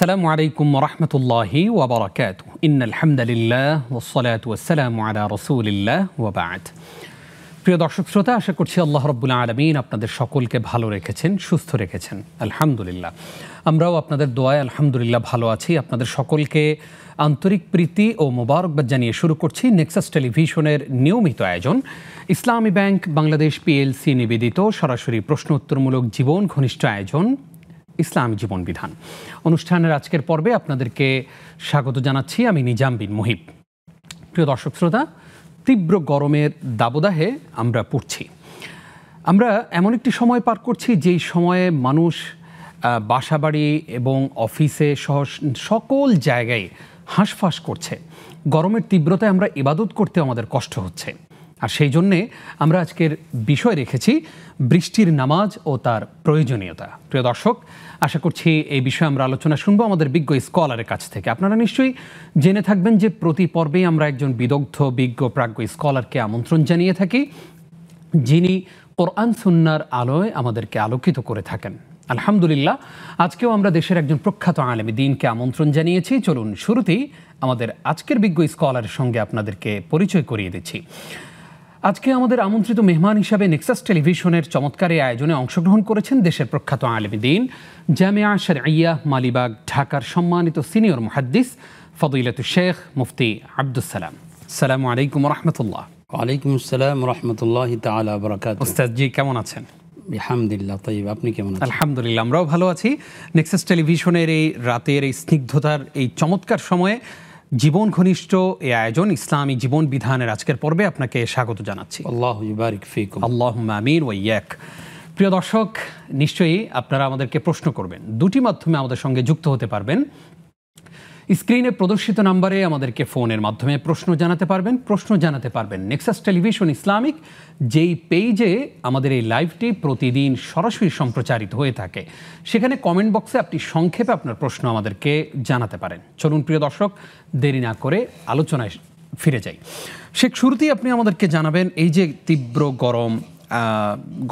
আসসালামু আলাইকুম ওয়া রাহমাতুল্লাহি ওয়া বারাকাতুহু। ইন্নাল হামদালিল্লাহ ওয়াস সালাতু ওয়াস সালামু আলা রাসূলিল্লাহ ওয়া বা'দ। প্রিয় দর্শক শ্রোতা, আশা করছি আল্লাহ রাব্বুল আলামিন আপনাদের সকলকে ভালো রেখেছেন, সুস্থ রেখেছেন। আলহামদুলিল্লাহ, আমরাও আপনাদের দোয়ায় আলহামদুলিল্লাহ ভালো আছি। আপনাদের সকলকে আন্তরিক প্রীতি ও মোবারকবাদ জানিয়ে শুরু করছি নেক্সাস টেলিভিশনের নিয়মিত আয়োজন ইসলামী ব্যাংক বাংলাদেশ পিএলসি নিবেদিত সরাসরি প্রশ্ন উত্তরমূলক জীবন ঘনিষ্ঠ আয়োজন ইসলামী জীবন বিধান। অনুষ্ঠানের আজকের পর্বে আপনাদেরকে স্বাগত জানাচ্ছি আমি নিজাম বিন মুহিব। প্রিয় দর্শক শ্রোতা, তীব্র গরমের দাবদাহে আমরা পড়ছি। আমরা এমন একটি সময় পার করছি যেই সময়ে মানুষ বাসাবাড়ি এবং অফিসে সহ সকল জায়গায় হাঁসফাঁস করছে। গরমের তীব্রতায় আমরা ইবাদত করতে আমাদের কষ্ট হচ্ছে। আর সেই জন্যে আমরা আজকের বিষয় রেখেছি বৃষ্টির নামাজ ও তার প্রয়োজনীয়তা। প্রিয় দর্শক, আশা করছি এই বিষয়ে আমরা আলোচনা শুনবো আমাদের বিজ্ঞ স্কলারের কাছ থেকে। আপনারা নিশ্চয়ই জেনে থাকবেন যে প্রতি পর্বেই আমরা একজন বিদগ্ধ বিজ্ঞ প্রাজ্ঞ স্কলারকে আমন্ত্রণ জানিয়ে থাকি, যিনি কোরআন সুন্নাহর আলোয় আমাদেরকে আলোকিত করে থাকেন। আলহামদুলিল্লাহ, আজকেও আমরা দেশের একজন প্রখ্যাত আলেমে দ্বীনকে আমন্ত্রণ জানিয়েছি। চলুন শুরুতেই আমাদের আজকের বিজ্ঞ স্কলারের সঙ্গে আপনাদেরকে পরিচয় করিয়ে দিচ্ছি। আজকে আমাদের আমন্ত্রিত মেহমান হিসাবে নেক্সাস টেলিভিশনের চমৎকার এই আয়োজনে অংশগ্রহণ করেছেন দেশের প্রখ্যাত আলেমে দ্বীন, জামিয়া শরঈয়া মালিবাগ ঢাকার সম্মানিত সিনিয়র মুহাদ্দিস ফদিলাতুশ শেখ মুফতি আব্দুস সালাম। আসসালামু আলাইকুম ওয়া রাহমাতুল্লাহ। ওয়ালাইকুম আসসালাম ওয়া রাহমাতুল্লাহি তাআলা ওয়া বারাকাতুহু। উস্তাদ জি, কেমন আছেন? আলহামদুলিল্লাহ তাইয়্যিব, আপনি কেমন আছেন? আলহামদুলিল্লাহ, আমরাও ভালো আছি। নেক্সাস টেলিভিশনের এই রাতের এই স্নিগ্ধতার এই চমৎকার সময়ে জীবন ঘনিষ্ঠ এই আয়োজন ইসলামী জীবন বিধানের আজকের পর্বে আপনাকে স্বাগত জানাচ্ছি। আল্লাহু ইবারিক ফিকুম। আল্লাহুম্মা আমিন ওয়া ইয়াক। প্রিয় দর্শক, নিশ্চয়ই আপনারা আমাদেরকে প্রশ্ন করবেন। দুটি মাধ্যমে আমাদের সঙ্গে যুক্ত হতে পারবেন। স্ক্রিনে প্রদর্শিত নাম্বারে আমাদেরকে ফোনের মাধ্যমে প্রশ্ন জানাতে পারবেন নেক্সাস টেলিভিশন ইসলামিক, যেই পেজে আমাদের এই লাইভটি প্রতিদিন সরাসরি সম্প্রচারিত হয়ে থাকে। সেখানে কমেন্ট বক্সে আপনি সংক্ষেপে আপনার প্রশ্ন আমাদেরকে জানাতে পারেন। চলুন প্রিয় দর্শক, দেরি না করে আলোচনায় ফিরে যাই। শেখ, শুরুতেই আপনি আমাদেরকে জানাবেন, এই যে তীব্র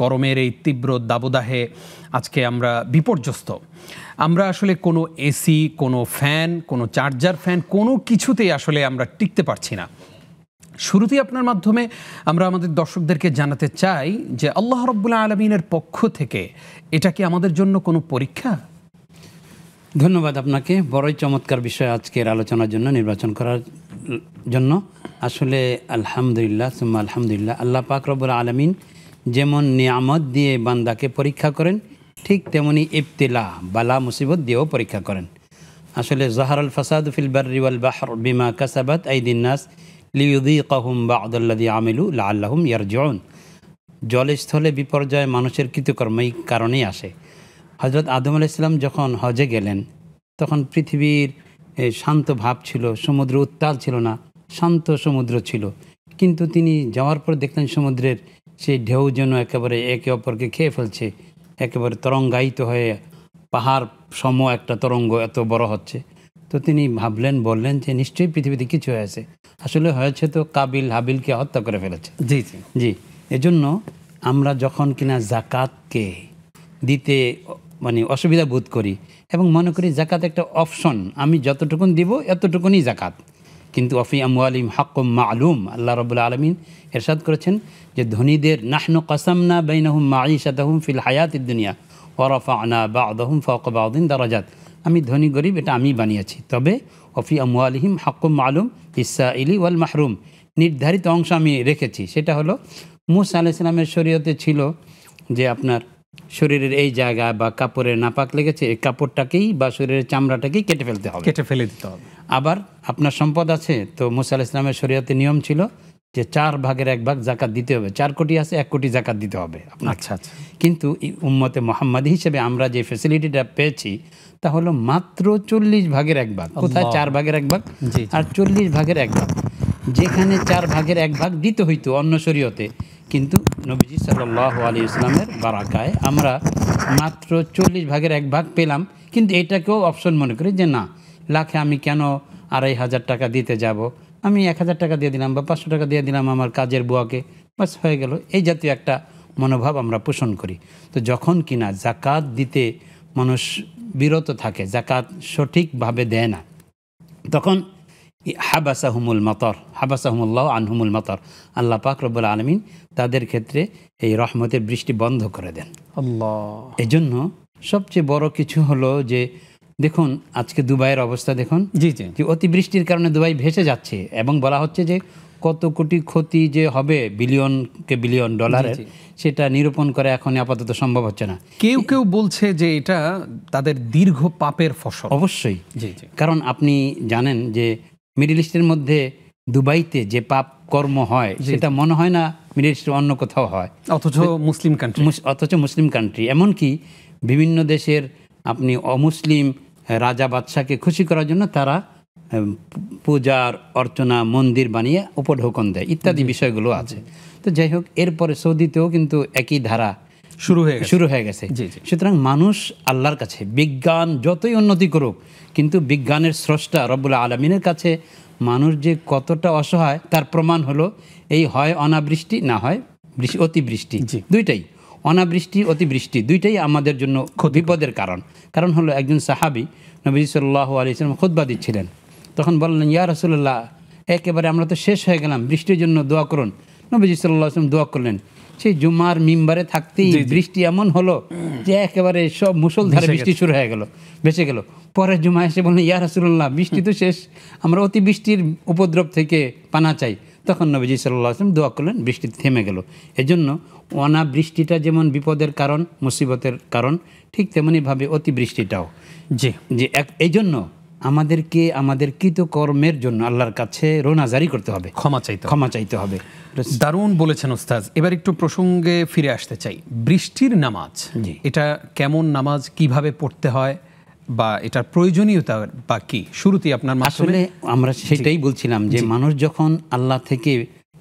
গরমের এই তীব্র দাবদাহে আজকে আমরা বিপর্যস্ত। আমরা আসলে কোনো এসি, কোনো ফ্যান, কোনো চার্জার ফ্যান, কোনো কিছুতেই আসলে আমরা টিকতে পারছি না। শুরুতেই আপনার মাধ্যমে আমরা আমাদের দর্শকদেরকে জানাতে চাই যে আল্লাহ রাব্বুল আলামিনের পক্ষ থেকে এটা কি আমাদের জন্য কোনো পরীক্ষা? ধন্যবাদ আপনাকে, বড়ই চমৎকার বিষয় আজকের আলোচনার জন্য নির্বাচন করার জন্য। আসলে আলহামদুলিল্লাহ সুম্মা আলহামদুলিল্লাহ, আল্লাহ পাক রব্বুল আলামিন যেমন নিয়ামত দিয়ে বান্দাকে পরীক্ষা করেন, ঠিক তেমনি ইবতিলা বালা মুসিবত দিয়েও পরীক্ষা করেন। আসলে যাহারাল ফাসাদু ফিল বাররি ওয়াল বাহর বিমা কাসাবাত আইদিন নাস লিইউযীকাহুম বা'দাল্লাযী আমিলু লাআল্লাহুম ইয়ারজিউন। জলস্থলে বিপর্যয় মানুষের কৃতকর্মের কারণেই আসে। হযরত আদম আলাইহিস সালাম যখন হজে গেলেন, তখন পৃথিবীর শান্ত ভাব ছিল, সমুদ্র উত্তাল ছিল না, শান্ত সমুদ্র ছিল। কিন্তু তিনি যাওয়ার পর দেখলেন সমুদ্রের সেই ঢেউ যেন একেবারে একে অপরকে খেয়ে ফেলছে, একেবারে তরঙ্গায়িত হয়ে পাহাড় সম একটা তরঙ্গ এত বড় হচ্ছে। তো তিনি বললেন যে নিশ্চয়ই পৃথিবীতে কিছু হয়েছে। আসলে হয়েছে তো, কাবিল হাবিলকে হত্যা করে ফেলেছে। জি জি জি, এজন্য আমরা যখন কিনা জাকাতকে দিতে অসুবিধা বোধ করি এবং মনে করি জাকাত একটা অপশন, আমি যতটুকুন দিব এতটুকুনই জাকাত। কিন্তু অফি আমওয়ালিহিম হাক্কুম মা'লুম, আল্লাহ রাব্বুল আলামিন ইরশাদ করেছেন যে ধনীদের নাহনু কাসামনা বাইনাহুম মাঈশাতাহুম ফিল হায়াতিদ দুনিয়া ওয়া রাফা'না বা'দাহুম ফাওকা বা'দিন দারাজাত। আমি ধনী গরিব এটা আমি বানিয়েছি, তবে অফি আমওয়ালিহিম হাক্কুম মা'লুম লিস-সাইলি ওয়াল মাহরুম, নির্ধারিত অংশ আমি রেখেছি। সেটা হলো মূসা আলাইহিস সালামের শরীয়তে ছিল যে আপনার শরীরের এই জায়গা বা কাপড়ের নাপাক লেগেছে, এই কাপড়টাকেই বা শরীরের চামড়াটাকেই কেটে ফেলে দিতে হবে। আবার আপনার সম্পদ আছে, তো মূসা আলাইহিস সালামের শরীয়তে নিয়ম ছিল যে 4 ভাগের 1 ভাগ জাকাত দিতে হবে। 4 কোটি আছে, 1 কোটি জাকাত দিতে হবে। আচ্ছা আচ্ছা। কিন্তু উম্মতে মুহাম্মাদি হিসেবে আমরা যে ফ্যাসিলিটিটা পেয়েছি তা হলো মাত্র 40 ভাগের 1 ভাগ। কোথায় 4 ভাগের 1 ভাগ আর 40 ভাগের 1 ভাগ? যেখানে 4 ভাগের 1 ভাগ দিতে হইতো অন্য শরীয়তে, কিন্তু নবীজি সাল্লাল্লাহু আলাইহি ওয়াসাল্লামের বারাকায় আমরা মাত্র 40 ভাগের 1 ভাগ পেলাম। কিন্তু এটাকেও অপশন মনে করি যে না, লাখে আমি কেন 2500 টাকা দিতে যাব, আমি 1000 টাকা দিয়ে দিলাম বা 500 টাকা দিয়ে দিলাম আমার কাজের বুয়াকে, বাস হয়ে গেল। এই জাতীয় একটা মনোভাব আমরা পোষণ করি। তো যখন কিনা জাকাত দিতে মানুষ বিরত থাকে, জাকাত সঠিকভাবে দেয় না, তখন হাবাসাহুমুল্লাহ আনহুমুল মতর, আল্লাহ পাক রব্বুল আলামিন তাদের ক্ষেত্রে এই রহমতের বৃষ্টি বন্ধ করে দেন। আল্লাহ। এজন্য সবচেয়ে বড় কিছু হলো যে দেখুন আজকে দুবাইয়ের অবস্থা দেখুন, জি জি যে অতিবৃষ্টির কারণে দুবাই ভেসে যাচ্ছে এবং বলা হচ্ছে যে কত কোটি ক্ষতি যে হবে বিলিয়ন ডলারের, জি, জি। সেটা নিরূপণ করে এখন আপাতত সম্ভব হচ্ছে না। কেউ কেউ বলছে যে এটা তাদের দীর্ঘ পাপের ফসল। অবশ্যই, জি জি কারণ আপনি জানেন যে মিডল ইস্টের মধ্যে দুবাইতে যে পাপ কর্ম হয় সেটা মনে হয় না মিডল ইস্টের অন্য কোথাও হয়, অথচ মুসলিম কান্ট্রি। অথচ মুসলিম কান্ট্রি। এমনকি বিভিন্ন দেশের আপনি অমুসলিম রাজা বাদশাকে খুশি করার জন্য তারা পূজার অর্চনা মন্দির বানিয়ে উপঢৌকন দেয় ইত্যাদি বিষয়গুলো আছে। তো যাই হোক, এরপরে সৌদিতেও কিন্তু একই ধারা শুরু হয়ে গেছে। জি, জি। সুতরাং মানুষ আল্লাহর কাছে বিজ্ঞান যতই উন্নতি করুক, কিন্তু বিজ্ঞানের স্রষ্টা রব্বুল আলামিনের কাছে মানুষ যে কতটা অসহায় তার প্রমাণ হলো এই হয় অনাবৃষ্টি, না হয় অতিবৃষ্টি। জি। দুইটাই, অনাবৃষ্টি অতিবৃষ্টি দুইটাই আমাদের জন্য বিপদের কারণ হলো একজন সাহাবী নবী সাল্লাল্লাহু আলাইহি ওয়াসাল্লাম খুতবা দিচ্ছিলেন, তখন বললেন, ইয়া রাসূলুল্লাহ, একেবারে আমরা তো শেষ হয়ে গেলাম, বৃষ্টির জন্য দোয়া করুন। নবীজি সাল্লাল্লাহু আলাইহি ওয়াসাল্লাম দোয়া করলেন। সেই জুমার মিম্বারে থাকতেই বৃষ্টি এমন হলো যে একেবারে সব মুষলধারে বৃষ্টি শুরু হয়ে গেল, ভেসে গেল। পরের জুমা এসে বললেন, ইয়া রাসূলুল্লাহ, বৃষ্টি তো শেষ, আমরা অতিবৃষ্টির উপদ্রব থেকে পানা চাই। তখন নবীজি সাল্লাল্লাহু আলাইহি ওয়াসাল্লাম দোয়া করলেন, বৃষ্টি থেমে গেল। এজন্য অনাবৃষ্টিটা যেমন বিপদের কারণ, মুসিবতের কারণ, ঠিক তেমনিভাবে অতিবৃষ্টিটাও। জি যে এই জন্য আমাদেরকে আমাদের কৃতকর্মের জন্য আল্লাহর কাছে রোনাজারি করতে হবে, ক্ষমা চাইতে হবে। দারুণ বলেছেন ওস্তাদ। এবার একটু প্রসঙ্গে ফিরে আসতে চাই। বৃষ্টির নামাজ, এটা কেমন নামাজ, কিভাবে পড়তে হয়, বা এটার প্রয়োজনীয়তা বা কি, শুরুতেই আপনার আসলে আমরা সেটাই বলছিলাম যে মানুষ যখন আল্লাহ থেকে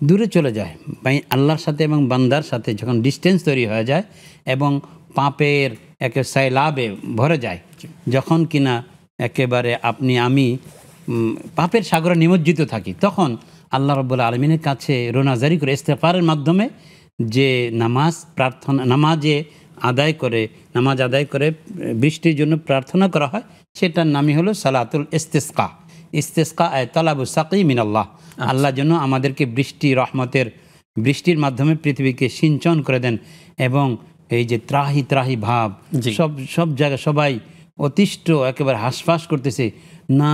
দূরে চলে যায়, আল্লাহর সাথে এবং বান্দার সাথে যখন ডিস্টেন্স তৈরি হয়ে যায় এবং পাপের একে সাইলাবে ভরে যায়, যখন কিনা একেবারে আমি পাপের সাগরে নিমজ্জিত থাকি, তখন আল্লাহ রাব্বুল আলামিনের কাছে রোনাজারি করে ইস্তেগফারের মাধ্যমে যে নামাজ আদায় করে বৃষ্টির জন্য প্রার্থনা করা হয়, সেটার নামই হলো সালাতুল ইস্তিসকা আয় তালাবু সাকি মিনাল্লাহ। আল্লাহ যেন আমাদেরকে বৃষ্টির মাধ্যমে পৃথিবীকে সিঞ্চন করে দেন, এবং এই যে ত্রাহি ভাব, সব জায়গায় সবাই অতিষ্ঠ, একেবারে হাঁসফাঁস করতেছে না,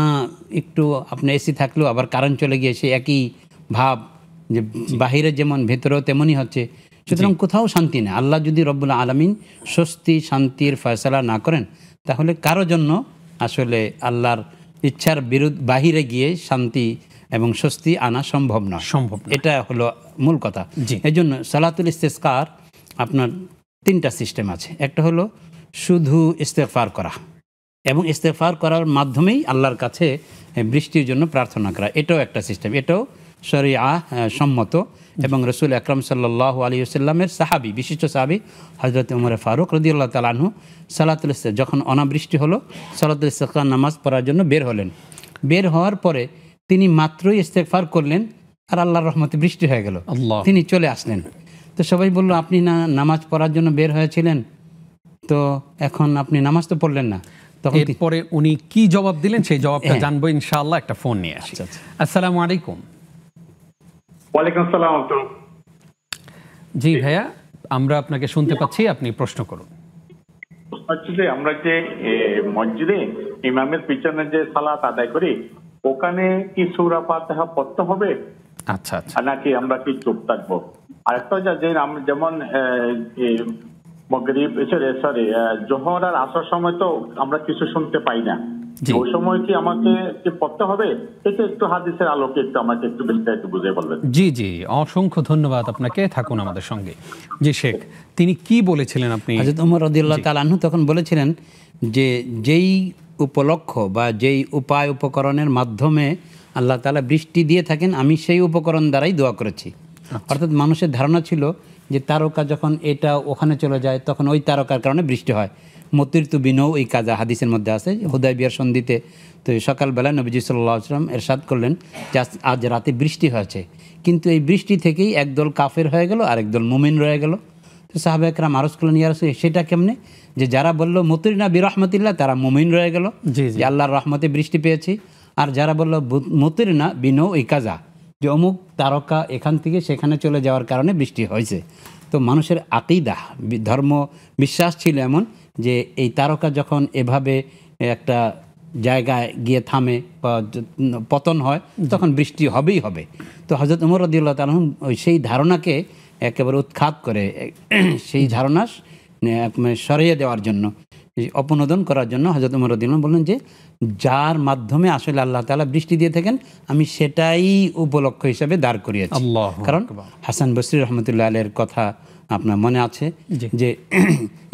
একটু আপনি এসি থাকলেও আবার কারেন্ট চলে গিয়ে সে একই ভাব, যে বাহিরে যেমন ভেতরেও তেমনই হচ্ছে। সুতরাং কোথাও শান্তি নেই। আল্লাহ যদি রব্বুল আলামিন স্বস্তি শান্তির ফয়সালা না করেন, তাহলে কারো জন্য আসলে আল্লাহর ইচ্ছার বাহিরে গিয়ে শান্তি এবং স্বস্তি আনা সম্ভব নয়। এটা হলো মূল কথা। এই জন্য সালাতুল ইস্তিসকার আপনার 3টা সিস্টেম আছে। একটা হলো শুধু ইস্তেগফার করা, এবং ইস্তেগফার করার মাধ্যমেই আল্লাহর কাছে বৃষ্টির জন্য প্রার্থনা করা, এটাও একটা সিস্টেম। এটাও শরিয়া সম্মত, এবং রসুল আকরাম সাল্লাল্লাহু আলাইহি ওয়াসাল্লামের সাহাবী, বিশিষ্ট সাহাবী হযরত ওমর ফারুক রাদিয়াল্লাহু তাআলা আনহু সালাতুল ইস্তিসকা, যখন অনাবৃষ্টি হলো, সালাতুল ইস্তিসকা নামাজ পড়ার জন্য বের হলেন। বের হওয়ার পরে তিনি মাত্রই ইস্তেগফার করলেন আর আল্লাহর রহমতে বৃষ্টি হয়ে গেল, তিনি চলে আসলেন। তো সবাই বলল, আপনি না নামাজ পড়ার জন্য বের হয়েছিলেন, তো এখন আপনি নামাজ তো পড়লেন না। তখন এরপরে উনি কি জবাব দিলেন সেই জবাবটা জানবো ইনশাআল্লাহ। একটা ফোন নিয়ে আসি। আসসালামু আলাইকুম। ওয়ালাইকুম আসসালাম। জি ভাইয়া, আমরা আপনাকে শুনতে পাচ্ছি, আপনি প্রশ্ন করুন। হচ্ছে যে আমরা যে মসজিদে ইমামের পিছনে যে সালাত আদায় করি, ওখানে কি সূরা ফাতিহা পড়তে হবে? আচ্ছা, নাকি আমরা কি চুপ থাকবো? আরেকটা যে যেমন মাগরিব জোহর আর আসর সময় তো আমরা কিছু শুনতে পাই না, ওই সময় কি আমাকে পড়তে হবে? এটা একটু হাদিসের আলোকে আমাকে একটু বিস্তারিত বুঝিয়ে বলবেন। জি, অসংখ্য ধন্যবাদ আপনাকে, থাকুন আমাদের সঙ্গে। জি শেখ, তিনি কি বলেছিলেন? আপনি হযরত ওমর রাদিয়াল্লাহু তাআলা আনহু তখন বলেছিলেন যে যেই উপলক্ষ বা যেই উপায় উপকরণের মাধ্যমে আল্লাহ তাআলা বৃষ্টি দিয়ে থাকেন, আমি সেই উপকরণ দ্বারাই দোয়া করেছি। অর্থাৎ মানুষের ধারণা ছিল যে তারকা যখন এটা ওখানে চলে যায়, তখন ওই তারকার কারণে বৃষ্টি হয়। মতিরতু বিনৌ এই কাজা হাদিসের মধ্যে আছে, হুদায়বিয়ার সন্ধিতে। তো সকালবেলায় নবীজি সাল্লাল্লাহু আলাইহি ওয়াসাল্লাম এরশাদ করলেন যে আজ রাতে বৃষ্টি হয়েছে, কিন্তু এই বৃষ্টি থেকেই একদল কাফের হয়ে গেল আর একদল মুমিন রয়ে গেল। তো সাহাবা একরাম আরজ করলেন, ইয়া রাসূল, সেটা কেমনে? যে যারা বলল মুতিরনা বিরহমাতিল্লাহ, তারা মুমিন রয়ে গেল, যে আল্লাহর রহমতে বৃষ্টি পেয়েছি। আর যারা বলল মুতিরনা বিনৌ ইকাজা, যে অমুক তারকা এখান থেকে সেখানে চলে যাওয়ার কারণে বৃষ্টি হয়েছে। তো মানুষের আকিদা, ধর্ম বিশ্বাস ছিল এমন যে এই তারকা যখন এভাবে একটা জায়গায় গিয়ে থামে বা পতন হয়, তখন বৃষ্টি হবেই হবে। তো হযরত ওমর রাদিয়াল্লাহু তাআলা ওই সেই ধারণাকে একেবারে উৎখাত করে, সেই ধারণা সরিয়ে দেওয়ার জন্য, অপনোদন করার জন্য হযরত ওমর রাদিয়াল্লাহু বললেন যে যার মাধ্যমে আসলে আল্লাহ তাআলা বৃষ্টি দিয়ে থাকেন, আমি সেটাই উপলক্ষ হিসেবে দাঁড় করিয়েছি। কারণ হাসান বসরি রহমতুল্লাহ আলাইহির কথা আপনার মনে আছে যে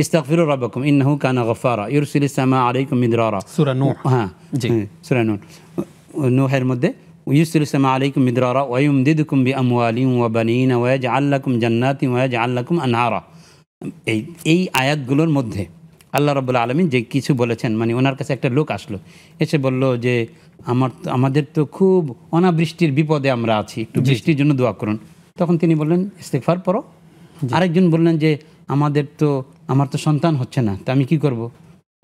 ইস্তাগফিরু রাব্বাকুম ইন্নাহু কানা গফারা ইউরসিলিস সামা আলাইকুম মিদরারা, সূরা নূহ। হ্যাঁ, সূরা নূহ, নূহের মধ্যে ইউরসিলিস সামা আলাইকুম মিদরারা ওয়া ইউমদিদুকুম বিআমওয়ালিন ওয়া বানিনা ওয়া ইয়াজআল লাকুম জান্নাতিন ওয়া ইয়াজআল লাকুম আনহারা। এই আয়াতগুলোর মধ্যে আল্লাহ রাব্বুল আলামিন যে কিছু বলেছেন, মানে ওনার কাছে একটা লোক আসলো, এসে বলল যে আমাদের তো খুব অনাবৃষ্টির বিপদে আমরা আছি, একটু বৃষ্টির জন্য দোয়া করুন। তখন তিনি বললেন ইস্তিগফার পড়ো। আরেকজন বললেন যে আমার তো সন্তান হচ্ছে না, তা আমি কি করব?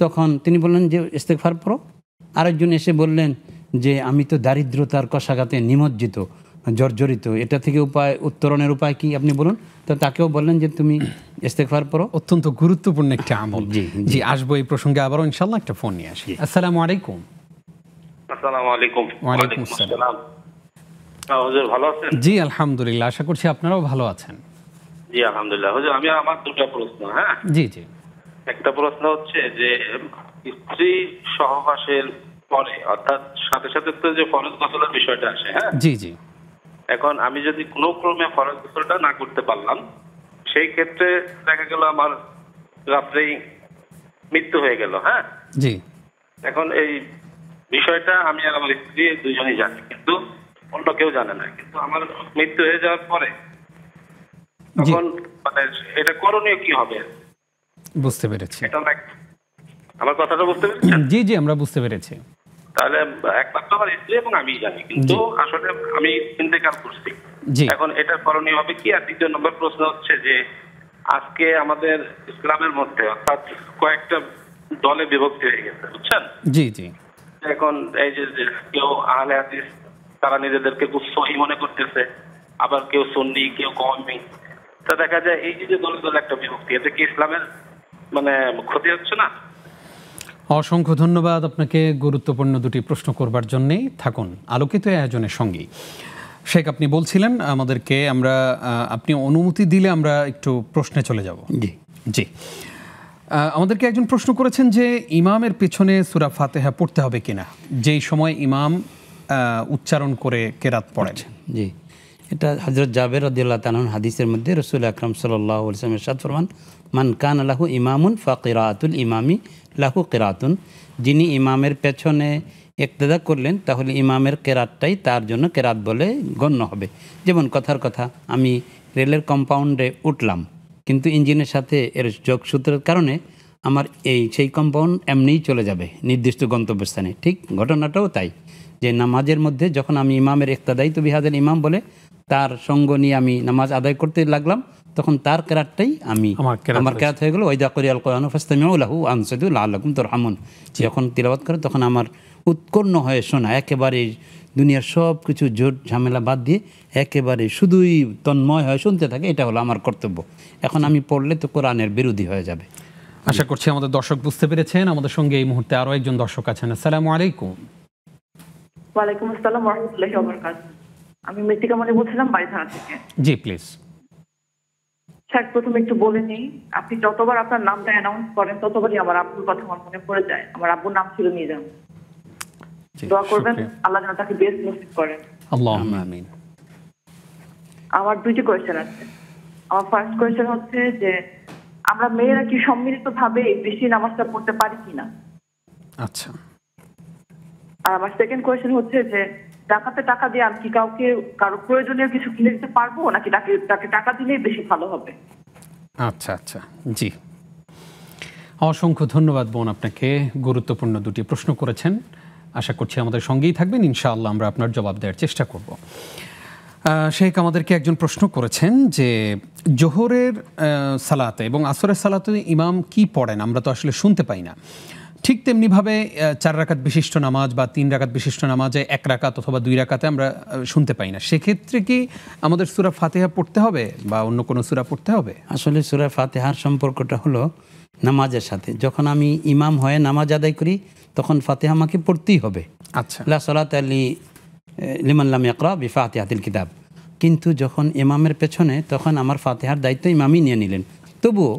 তখন তিনি বললেন যে ইস্তিগফার পড়ো। আরেকজন এসে বললেন যে আমি তো দারিদ্রতার কষাঘাতে নিমজ্জিত, জর্জরিত, এটা থেকে উত্তরণের উপায় কি আপনি বলুন। তো তাকেও বললেন যে তুমি ইস্তিগফার পড়ো। অত্যন্ত গুরুত্বপূর্ণ একটা আমল। জি, আসবো এই প্রসঙ্গে আবারও ইনশাআল্লাহ। একটা ফোন নিয়ে আসি। আসসালামু আলাইকুম। আসসালামু আলাইকুম। ওয়া আলাইকুম আসসালাম। হুজুর ভালো আছেন? জি আলহামদুলিল্লাহ, আশা করছি আপনারাও ভালো আছেন। জি আলহামদুলিল্লাহ। হুজুর আমার দুটো প্রশ্ন। হ্যাঁ, জি জি। একটা প্রশ্ন হচ্ছে যে স্ত্রী সহবাসের পরে, অর্থাৎ সাথে সাথে তো যে ফরজ গোসলের বিষয়টা আসে। হ্যাঁ, জি জি। এখন আমি যদি কোনো ক্রমে ফরজ গোসলটা না করতে পারলাম, সেই ক্ষেত্রে দেখা গেল আমার রাত্রেই মৃত্যু হয়ে গেল। হ্যাঁ জি। এখন এই বিষয়টা আমি আর আমার স্ত্রী দুজনেই জানি, কিন্তু অন্য কেউ জানে না। কিন্তু আমার মৃত্যু হয়ে যাওয়ার পরে তখন মানে এটা করণীয় কি হবে? বুঝতে পেরেছি। আমার কথাটা বুঝতে পেরেছেন? জি জি, আমরা বুঝতে পেরেছি। তাহলে একমাত্র আমার স্ত্রী এবং আমি জানি, কিন্তু আসলে আমি ইন্তেকাল করছি। এখন এটা করণীয় হবে কি? আর দ্বিতীয় নম্বর প্রশ্ন হচ্ছে যে আজকে আমাদের ইসলামের মধ্যে অর্থাৎ কয়েকটা দলে বিভক্তি হয়ে গেছে, বুঝছেন? জি জি। এখন এই যে কেউ আহলে হাদিস, তারা নিজেদেরকে খুব সহি মনে করতেছে, আবার কেউ সুন্নি, কেউ কওমি। তা দেখা যায় এই যে দলে দলে একটা বিভক্তি, এতে কি ইসলামের মানে ক্ষতি হচ্ছে না? অসংখ্য ধন্যবাদ আপনাকে গুরুত্বপূর্ণ দুটি প্রশ্ন করবার জন্যে। থাকুন আলোকিত আয়োজনের সঙ্গী। শেখ, আপনি বলছিলেন আমাদেরকে, আপনি অনুমতি দিলে আমরা একটু প্রশ্নে চলে যাব। জি জি। আমাদেরকে একজন প্রশ্ন করেছেন যে ইমামের পেছনে সূরা ফাতিহা পড়তে হবে কিনা যেই সময় ইমাম উচ্চারণ করে কেরাত পড়েন। জি, এটা হযরত জাবের রাদিয়াল্লাহু তাআলা হাদিসের মধ্যে রাসূল আকরাম সাল্লাল্লাহু আলাইহি ওয়াসাল্লাম ইরশাদ ফরমান, মান কানা লাহু ইমামুন ফাকিরাতুল ইমামি লাহু কিরাতুন, যিনি ইমামের পেছনে ইক্তেদা করলেন তাহলে ইমামের কেরাতটাই তার জন্য কেরাত বলে গণ্য হবে। যেমন কথার কথা, আমি রেলের কম্পাউন্ডে উঠলাম, কিন্তু ইঞ্জিনের সাথে এর যোগসূত্রের কারণে আমার সেই কম্পাউন্ড এমনিই চলে যাবে নির্দিষ্ট গন্তব্যস্থানে। ঠিক ঘটনাটাও তাই, যে নামাজের মধ্যে যখন আমি ইমামের ইক্তেদাই তো বিহাদের ইমাম বলে তার সঙ্গ নিয়ে আমি নামাজ আদায় করতে লাগলাম, তখন তার কেরাতটাই আমার কেরাত হয়ে গেল। ওয়াইদা ক্বরিয়াল কুরআনু ফাসতামিউ লাহু ওয়া আনসিতু লাআল্লাকুম তুরহামুন। যখন তিলাওয়াত করে তখন আমার উৎকর্ণ হয়ে শোনা, একেবারে দুনিয়ার সব কিছু জোট ঝামেলা বাদ দিয়ে একেবারে শুধুই তন্ময় হয়ে শুনতে থাকে, এটা হলো আমার কর্তব্য। এখন আমি পড়লে তো কোরআনের বিরোধী হয়ে যাবে। আশা করছি আমাদের দর্শক বুঝতে পেরেছেন। আমাদের সঙ্গে এই মুহূর্তে আরো একজন দর্শক আছেন। আসসালামু আলাইকুম। ওয়ালাইকুম আসসালাম ওয়া রাহমাতুল্লাহি ওয়া বারাকাতুহু। আমি মৃত্তিকা মনি বলছিলাম, বাড়ি থানা থেকে। জি প্লিজ। স্যার, প্রথমে একটু বলে নিই, আপনি যতবার আপনার নামটা অ্যানাউন্স করেন ততবারই আমার আব্বুর কথা আমার মনে পড়ে যায়। আমার আব্বুর নাম ছিল মিজান। দোয়া করবেন আল্লাহ যেন তাকে বেস্ট নসিব করেন। আল্লাহুম্মা আমিন। আমার দুইটি কোয়েশ্চেন আছে। আমার ফার্স্ট কোয়েশ্চেন হচ্ছে যে আমরা মেয়েরা কি সম্মিলিতভাবে বেশি নামাজটা পড়তে পারি কিনা? আচ্ছা। আর আমার সেকেন্ড কোয়েশ্চেন হচ্ছে যে টাকাতে টাকা দিয়ে আমি কি কারো প্রয়োজনীয় কিছু কিনে দিতে পারবো, নাকি তাকে টাকা দিলেই বেশি ভালো হবে? আচ্ছা আচ্ছা, জি। অসংখ্য ধন্যবাদ বোন, আপনাকে গুরুত্বপূর্ণ দুটি প্রশ্ন করেছেন। আশা করছি আমাদের সঙ্গেই থাকবেন, ইনশাআল্লাহ আমরা আপনার জবাব দেওয়ার চেষ্টা করব। শেখ আমাদেরকে একজন প্রশ্ন করেছেন যে জোহরের সালাতে এবং আসরের সালাতে ইমাম কি পড়েন আমরা তো আসলে শুনতে পাই না, ঠিক তেমনিভাবে 4 রাকাত বিশিষ্ট নামাজ বা 3 রাকাত বিশিষ্ট নামাজে 1 রাকাত অথবা 2 রাকাতে আমরা শুনতে পাই না, সেক্ষেত্রে কি আমাদের সূরা ফাতিহা পড়তে হবে বা অন্য কোনো সূরা পড়তে হবে? আসলে সূরা ফাতিহার সম্পর্কটা হলো নামাজের সাথে। যখন আমি ইমাম হয়ে নামাজ আদায় করি তখন ফাতিহা আমাকে পড়তেই হবে। আচ্ছা, লা সালাতা লিমান লাম ইয়াকরা বিফাতিহাতিল কিতাব। কিন্তু যখন ইমামের পেছনে তখন আমার ফাতিহার দায়িত্ব ইমামই নিয়ে নিলেন। তবুও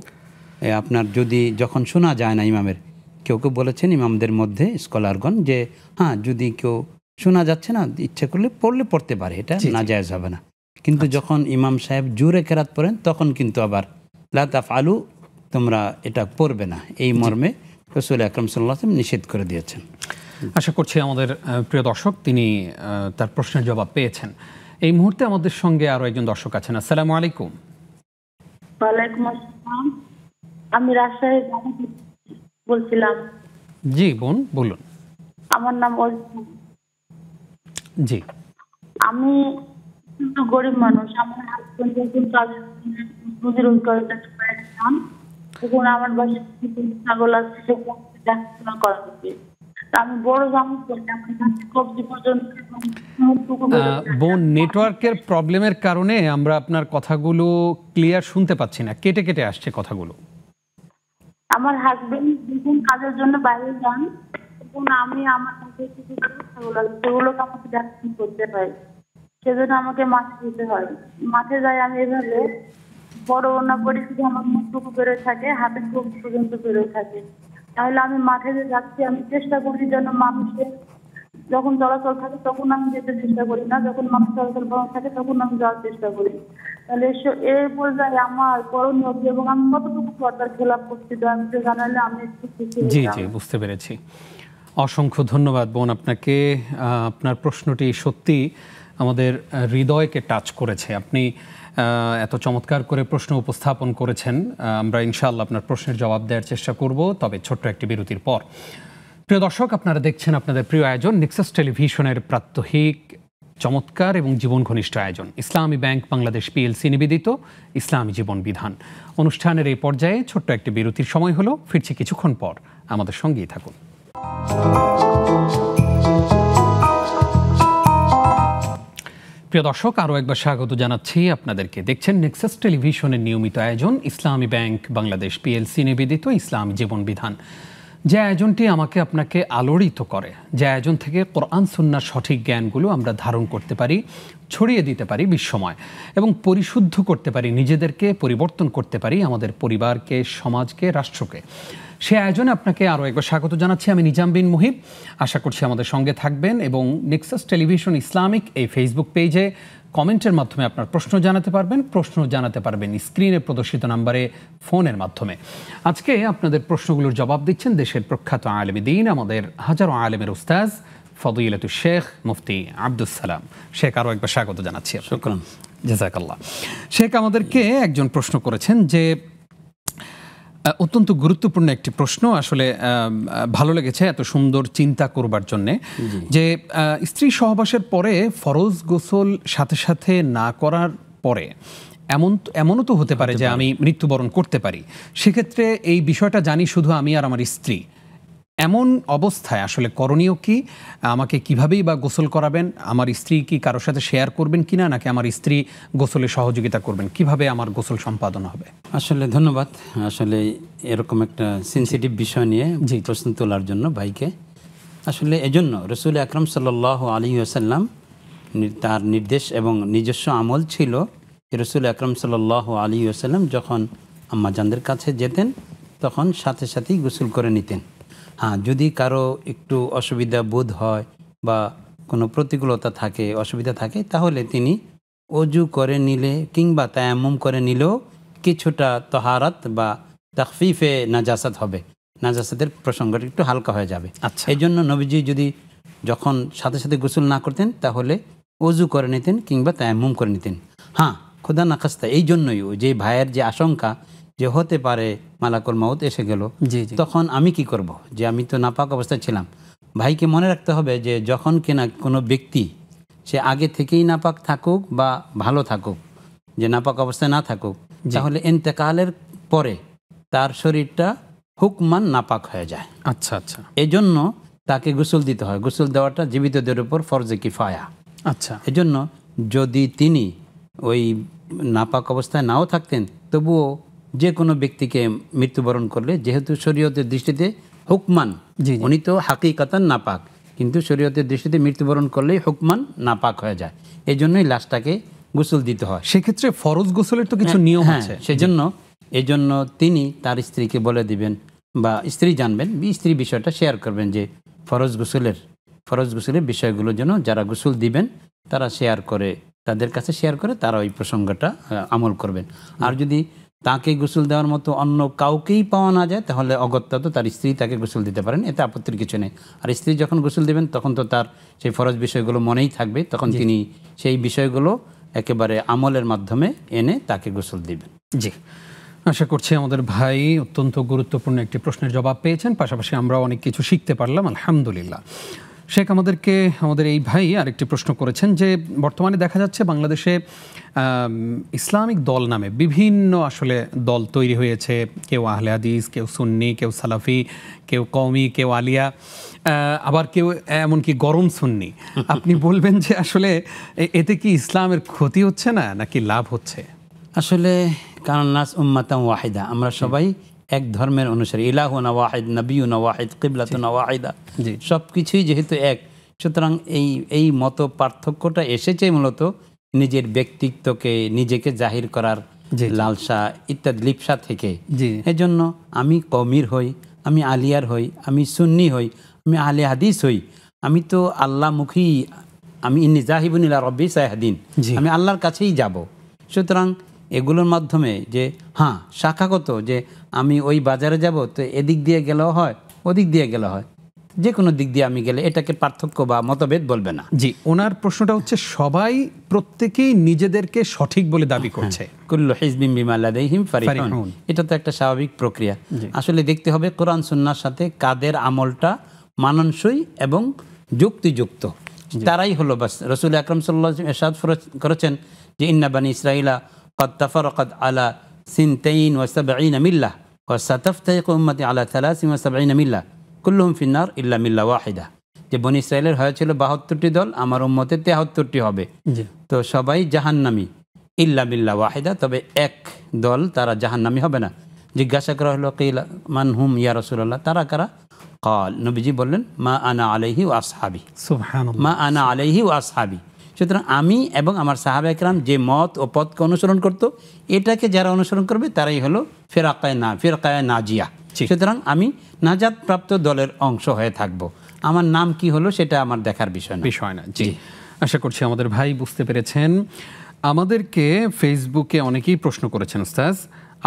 আপনার যদি যখন শোনা যায় না ইমামের, কেউ কেউ বলেছেন ইমামদের মধ্যে স্কলারগণ যে হ্যাঁ যদি কেউ শোনা যাচ্ছে না ইচ্ছে করলে পড়তে পারে, এটা নাজায়েজ হবে না। কিন্তু যখন ইমাম সাহেব জোরে কেরাত পড়েন তখন কিন্তু আবার লা তাফআলু, তোমরা এটা পড়বে না, এই মর্মে রাসূল আকরাম সাল্লাল্লাহু আলাইহি ওয়াসাল্লাম নিষেধ করে দিয়েছেন। আশা করছি আমাদের প্রিয় দর্শক তিনি তার প্রশ্নের জবাব পেয়েছেন। এই মুহূর্তে আমাদের সঙ্গে আরো একজন দর্শক আছেন। আসসালামু আলাইকুম। ওয়ালাইকুম আসসালাম। আমি রাজশাহী বলছিলাম। জি বোন বলুন। আমার নাম জি। আমি কিন্তু গরিব মানুষ। আমার হাজবেন্ড যখন কাজ রুজি রোজগার তখন আমার বাসায় ছাগল আছে, সেগুলো দেখাশোনা করা হচ্ছে। আমি বড় জামা করি, আমার কাছে কবজি পর্যন্ত। বোন, নেটওয়ার্কের প্রবলেমের কারণে আমরা আপনার কথাগুলো ক্লিয়ার শুনতে পাচ্ছি না, কেটে কেটে আসছে কথাগুলো। আমার হাজবেন্ড যখন কাজের জন্য বাইরে যান তখন আমি আমার কাছে কিছু ছাগল আছে, সেগুলোকে আমাকে দেখাশোনা করতে হয়। সেজন্য আমাকে মাঠে যেতে হয়। মাঠে যাই আমি এভাবে বড় ওনা পরিস্থিতি, আমার মুখটুকু বেরোয় থাকে, হাতের চোখ পর্যন্ত বেরোয় থাকে। তাহলে আমি মাঠে যে যাচ্ছি আমি চেষ্টা করি যেন মানুষের যখন চলাচল থাকে তখন আমি যেতে চেষ্টা করি না, যখন মানুষ চলাচল বন্ধ থাকে তখন আমি যাওয়ার চেষ্টা করি। তাহলে এই পর্যায়ে আমার করণীয় কি এবং আমি কতটুকু পর্দার খেলাপ করছি আমি তো জানালে আমি একটু খুশি। জি জি, বুঝতে পেরেছি। অসংখ্য ধন্যবাদ বোন আপনাকে। আপনার প্রশ্নটি সত্যি আমাদের হৃদয়কে টাচ করেছে। আপনি এত চমৎকার করে প্রশ্ন উপস্থাপন করেছেন। আমরা ইনশাআল্লাহ আপনার প্রশ্নের জবাব দেওয়ার চেষ্টা করব, তবে ছোট্ট একটি বিরতির পর। প্রিয় দর্শক, আপনারা দেখছেন আপনাদের প্রিয় আয়োজন নেক্সাস টেলিভিশনের প্রাত্যহিক চমৎকার এবং জীবন ঘনিষ্ঠ আয়োজন ইসলামী ব্যাংক বাংলাদেশ পিএলসি নিবেদিত ইসলামী জীবন বিধান। অনুষ্ঠানের এই পর্যায়ে ছোট্ট একটি বিরতির সময় হলো, ফিরছি কিছুক্ষণ পর, আমাদের সঙ্গেই থাকুন। প্রিয় দর্শক, আরও একবার স্বাগত জানাচ্ছি আপনাদেরকে। দেখছেন নেক্সাস টেলিভিশনের নিয়মিত আয়োজন ইসলামী ব্যাংক বাংলাদেশ পিএলসি নিবেদিত ইসলামী জীবন বিধান, যে আয়োজনটি আমাকে আপনাকে আলোড়িত করে, যে আয়োজন থেকে কোরআন সুন্নাহর সঠিক জ্ঞানগুলো আমরা ধারণ করতে পারি, ছড়িয়ে দিতে পারি বিশ্বময়, এবং পরিশুদ্ধ করতে পারি নিজেদেরকে, পরিবর্তন করতে পারি আমাদের পরিবারকে, সমাজকে, রাষ্ট্রকে। সে আয়োজনে আপনাকে আরও একবার স্বাগত জানাচ্ছি। আমি নিজাম বিন মুহিব। আশা করছি আমাদের সঙ্গে থাকবেন এবং নেক্সাস টেলিভিশন ইসলামিক এই ফেসবুক পেজে কমেন্টের মাধ্যমে আপনার প্রশ্ন জানাতে পারবেন স্ক্রিনে প্রদর্শিত নাম্বারে ফোনের মাধ্যমে। আজকে আপনাদের প্রশ্নগুলোর জবাব দিচ্ছেন দেশের প্রখ্যাত আলেমে দ্বীন, আমাদের হাজারো আলেমের উস্তাজ ফদিলাতুল শেখ মুফতি আব্দুস সালাম। শেখ, আরও একবার স্বাগত জানাচ্ছি। শুকরান, জাযাকাল্লাহ। শেখ আমাদেরকে একজন প্রশ্ন করেছেন, যে অত্যন্ত গুরুত্বপূর্ণ একটি প্রশ্ন, আসলে ভালো লেগেছে এত সুন্দর চিন্তা করবার জন্যে, যে স্ত্রী সহবাসের পরে ফরজ গোসল সাথে সাথে না করার পরে এমনও তো হতে পারে যে আমি মৃত্যুবরণ করতে পারি। সেক্ষেত্রে এই বিষয়টা জানি শুধু আমি আর আমার স্ত্রী, এমন অবস্থায় আসলে করণীয় কি? আমাকে কিভাবেই বা গোসল করাবেন? আমার স্ত্রী কি কারোর সাথে শেয়ার করবেন কিনা, নাকি আমার স্ত্রী গোসলে সহযোগিতা করবেন? কিভাবে আমার গোসল সম্পাদন হবে? আসলে ধন্যবাদ। আসলে এরকম একটা সেনসিটিভ বিষয় নিয়ে প্রশ্ন তোলার জন্য ভাইকে। আসলে এজন্য রাসূল আকরাম সাল্লাল্লাহু আলাইহি ওয়াসাল্লাম তার নির্দেশ এবং নিজস্ব আমল ছিল, রাসূল আকরাম সাল্লাল্লাহু আলাইহি ওয়াসাল্লাম যখন আম্মাজানদের কাছে যেতেন তখন সাথে সাথেই গোসল করে নিতেন। হ্যাঁ, যদি কারো একটু অসুবিধা বোধ হয় বা কোনো প্রতিকূলতা থাকে, অসুবিধা থাকে, তাহলে তিনি অজু করে নিলে কিংবা তায়াম্মুম করে নিলেও কিছুটা তহারাত বা তাখফিফে নাজাসাত হবে, নাজাসাতের প্রসঙ্গটা একটু হালকা হয়ে যাবে। আচ্ছা, এই জন্য নবীজি যদি যখন সাথে সাথে গোসল না করতেন তাহলে অজু করে নিতেন কিংবা তায়াম্মুম করে নিতেন। হ্যাঁ, খোদা নাখাস্তা এই জন্যই যে ভাইয়ের যে আশঙ্কা যে হতে পারে মালাকুল মাউত এসে গেল, তখন আমি কি করব? যে আমি তো নাপাক অবস্থায় ছিলাম। ভাইকে মনে রাখতে হবে যে যখন কিনা কোনো ব্যক্তি সে আগে থেকেই নাপাক থাকুক বা ভালো থাকুক, যে নাপাক অবস্থায় না থাকুক, তাহলে ইন্তেকালের পরে তার শরীরটা হুকমান নাপাক হয়ে যায়। আচ্ছা আচ্ছা, এজন্য তাকে গোসল দিতে হয়। গোসল দেওয়াটা জীবিতদের উপর ফরজে কিফায়া। আচ্ছা, এজন্য যদি তিনি ওই নাপাক অবস্থায় নাও থাকতেন, তবুও যে কোনো ব্যক্তিকে মৃত্যুবরণ করলে, যেহেতু শরীয়তের দৃষ্টিতে হুকমান, উনি তো হাকিকাতান নাপাক, কিন্তু শরীয়তের দৃষ্টিতে মৃত্যুবরণ করলেই হুকমান নাপাক হয়ে যায়। এই জন্যই লাশটাকে গোসল দিতে হয়। সেক্ষেত্রে ফরজ গোসলের তো কিছু নিয়ম আছে। এজন্য তিনি তার স্ত্রীকে বলে দিবেন, বা স্ত্রী জানবেন, স্ত্রী বিষয়টা শেয়ার করবেন, যে ফরজ গোসলের বিষয়গুলো যেন যারা গোসল দিবেন তারা শেয়ার করে, তাদের কাছে শেয়ার করে তারা ওই প্রসঙ্গটা আমল করবেন। আর যদি তাকে গোসল দেওয়ার মতো অন্য কাউকেই পাওয়া না যায়, তাহলে অগত্যা তো তার স্ত্রী তাকে গোসল দিতে পারেন, এতে আপত্তির কিছু নেই। আর স্ত্রী যখন গোসল দেবেন তখন তো তার সেই ফরজ বিষয়গুলো মনেই থাকবে, তখন তিনি সেই বিষয়গুলো একেবারে আমলের মাধ্যমে এনে তাকে গোসল দিবেন। জি, আশা করছি আমাদের ভাই অত্যন্ত গুরুত্বপূর্ণ একটি প্রশ্নের জবাব পেয়েছেন, পাশাপাশি আমরা অনেক কিছু শিখতে পারলাম, আলহামদুলিল্লাহ। শেখ আমাদের এই ভাই আরেকটি প্রশ্ন করেছেন যে বর্তমানে দেখা যাচ্ছে বাংলাদেশে ইসলামিক দল নামে বিভিন্ন আসলে দল তৈরি হয়েছে, কেউ আহলে হাদিস, কেউ সুন্নি, কেউ সালাফি, কেউ কওমি, কেউ আলিয়া, আবার কেউ এমনকি গরম সুন্নি। আপনি বলবেন যে আসলে এতে কি ইসলামের ক্ষতি হচ্ছে না নাকি লাভ হচ্ছে? আসলে কারণ নাস উম্মাতাম ওয়াহিদা, আমরা সবাই এক ধর্মের অনুসারী। ইলাহুনা ওয়াহিদ, নবিয়ুনা ওয়াহিদ, কিবলাতুনা ওয়াহিদা, সব কিছুই যেহেতু এক, সুতরাং এই মত পার্থক্যটা এসেছে মূলত নিজের ব্যক্তিত্বকে, নিজেকে জাহির করার লালসা ইত্যাদি লিপ্সা থেকে। এজন্য আমি কওমির হই, আমি আলিয়ার হই, আমি সুন্নি হই, আমি আহলে হাদিস হই, আমি তো আল্লাহমুখী, আমি ইন্নী জাহিবুন ইলা রব্বি সায়াহদিন, আমি আল্লাহর কাছেই যাব। সুতরাং এগুলোর মাধ্যমে যে শাখাগত, যে আমি ওই বাজারে যাব তো এদিক দিয়ে গেলেও হয়, ওদিক দিয়ে গেলে হয়, যে কোনো দিক দিয়ে আমি গেলে এটাকে পার্থক্য বা মতভেদ বলবে না। জি, ওনার প্রশ্নটা হচ্ছে সবাই প্রত্যেকেই নিজেদেরকে সঠিক বলে দাবি করছে। কুল্লু হিজবিন বিমা লাদাইহিম ফারিহুন, এটা তো একটা স্বাভাবিক প্রক্রিয়া। আসলে দেখতে হবে কোরআন সুন্নাহর সাথে কাদের আমলটা মানানসই এবং যুক্তিযুক্ত, তারাই হলো বাস। রাসূল আকরাম সাল্লাল্লাহু আলাইহি ওয়াসাল্লাম ইরশাদ করেছেন যে ইন্না বানি ইসরাঈলা قد تفرقت على 72 মিল্লাহ ওয়া সাতাফতারিকু উম্মতি আলা 73 মিল্লাহ কুল্লুহুম ফিন্নার ইল্লা মিল্লাহ ওয়াহিদা। যে বনি ইসরাঈলের হয়েছিল 72টি দল, আমার উম্মতে 73টি হবে, তো সবাই জাহান্নামী ইল্লা মিল্লাহ ওয়াহিদা, তবে এক দল তারা জাহান্নামী হবে না। জিজ্ঞাসা করা হলো কিলা মান হুম ইয়া রাসূলুল্লাহ, তারা কারা? ক্বাল, নবীজি বললেন মা আনা আলাইহি ওয়া আসহাবি, সুবহানাল্লাহ, মা আনা আলাইহি ওয়া আসহাবি। সুতরাং আমি এবং আমার সাহাবা একরাম যে মত ও পথকে অনুসরণ করত, এটাকে যারা অনুসরণ করবে তারাই হলো ফিরকায়ে নাজিয়া। সুতরাং আমি নাজাত প্রাপ্ত দলের অংশ হয়ে থাকব। আমার নাম কি হলো সেটা আমার দেখার বিষয় না। জি, আশা করছি আমাদের ভাই বুঝতে পেরেছেন। আমাদেরকে ফেসবুকে অনেকেই প্রশ্ন করেছেন উস্তাজ।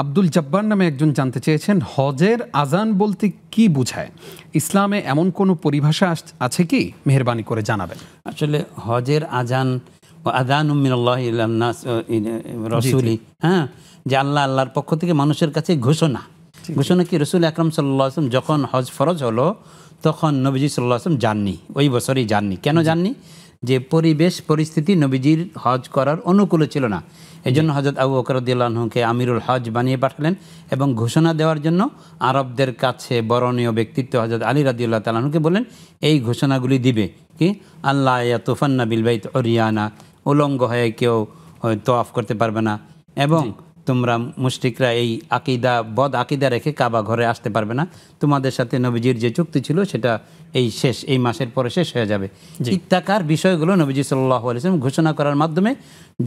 আব্দুল জব্বার নামে একজন জানতে চেয়েছেন হজের আজান বলতে কি বোঝায়, ইসলামে এমন কোনো পরিভাষা আছে কি, মেহেরবানি করে জানাবেন। আসলে হজের আজান আযানুম মিনাল্লাহি ইলান নাস রাসূলি, যে আল্লাহর পক্ষ থেকে মানুষের কাছে ঘোষণা কি? রাসূল আকরাম সাল্লাল্লাহু আলাইহি ওয়াসাল্লাম যখন হজ ফরজ হলো তখন নবীজি সাল্লাল্লাহু আলাইহি ওয়াসাল্লাম যাননি, ওই বছরই যাননি। কেন যাননি? যে পরিস্থিতি নবীজির হজ করার অনুকূলে ছিল না। এই জন্য হযরত আবু বকর রাদিয়াল্লাহু আনহুকে আমিরুল হজ বানিয়ে পাঠালেন এবং ঘোষণা দেওয়ার জন্য আরবদের কাছে বরণীয় ব্যক্তিত্ব হযরত আলী রাদিয়াল্লাহু তাআলা আনহুকে বললেন এই ঘোষণাগুলি দিবে কি, আল্লাহ ইয়াতুফান্না বিল বাইত উরিয়ানা, উলঙ্গ হয়ে কেউ তওয়াফ করতে পারবে না, এবং তোমরা মুশরিকরা এই বদ আকিদা রেখে কাবা ঘরে আসতে পারবে না, তোমাদের সাথে নবীজির যে চুক্তি ছিল সেটা এই মাসের পরে শেষ হয়ে যাবে। ইত্যাকার বিষয়গুলো নবীজি সাল্লাল্লাহু আলাইহি ওয়াসাল্লাম ঘোষণা করার মাধ্যমে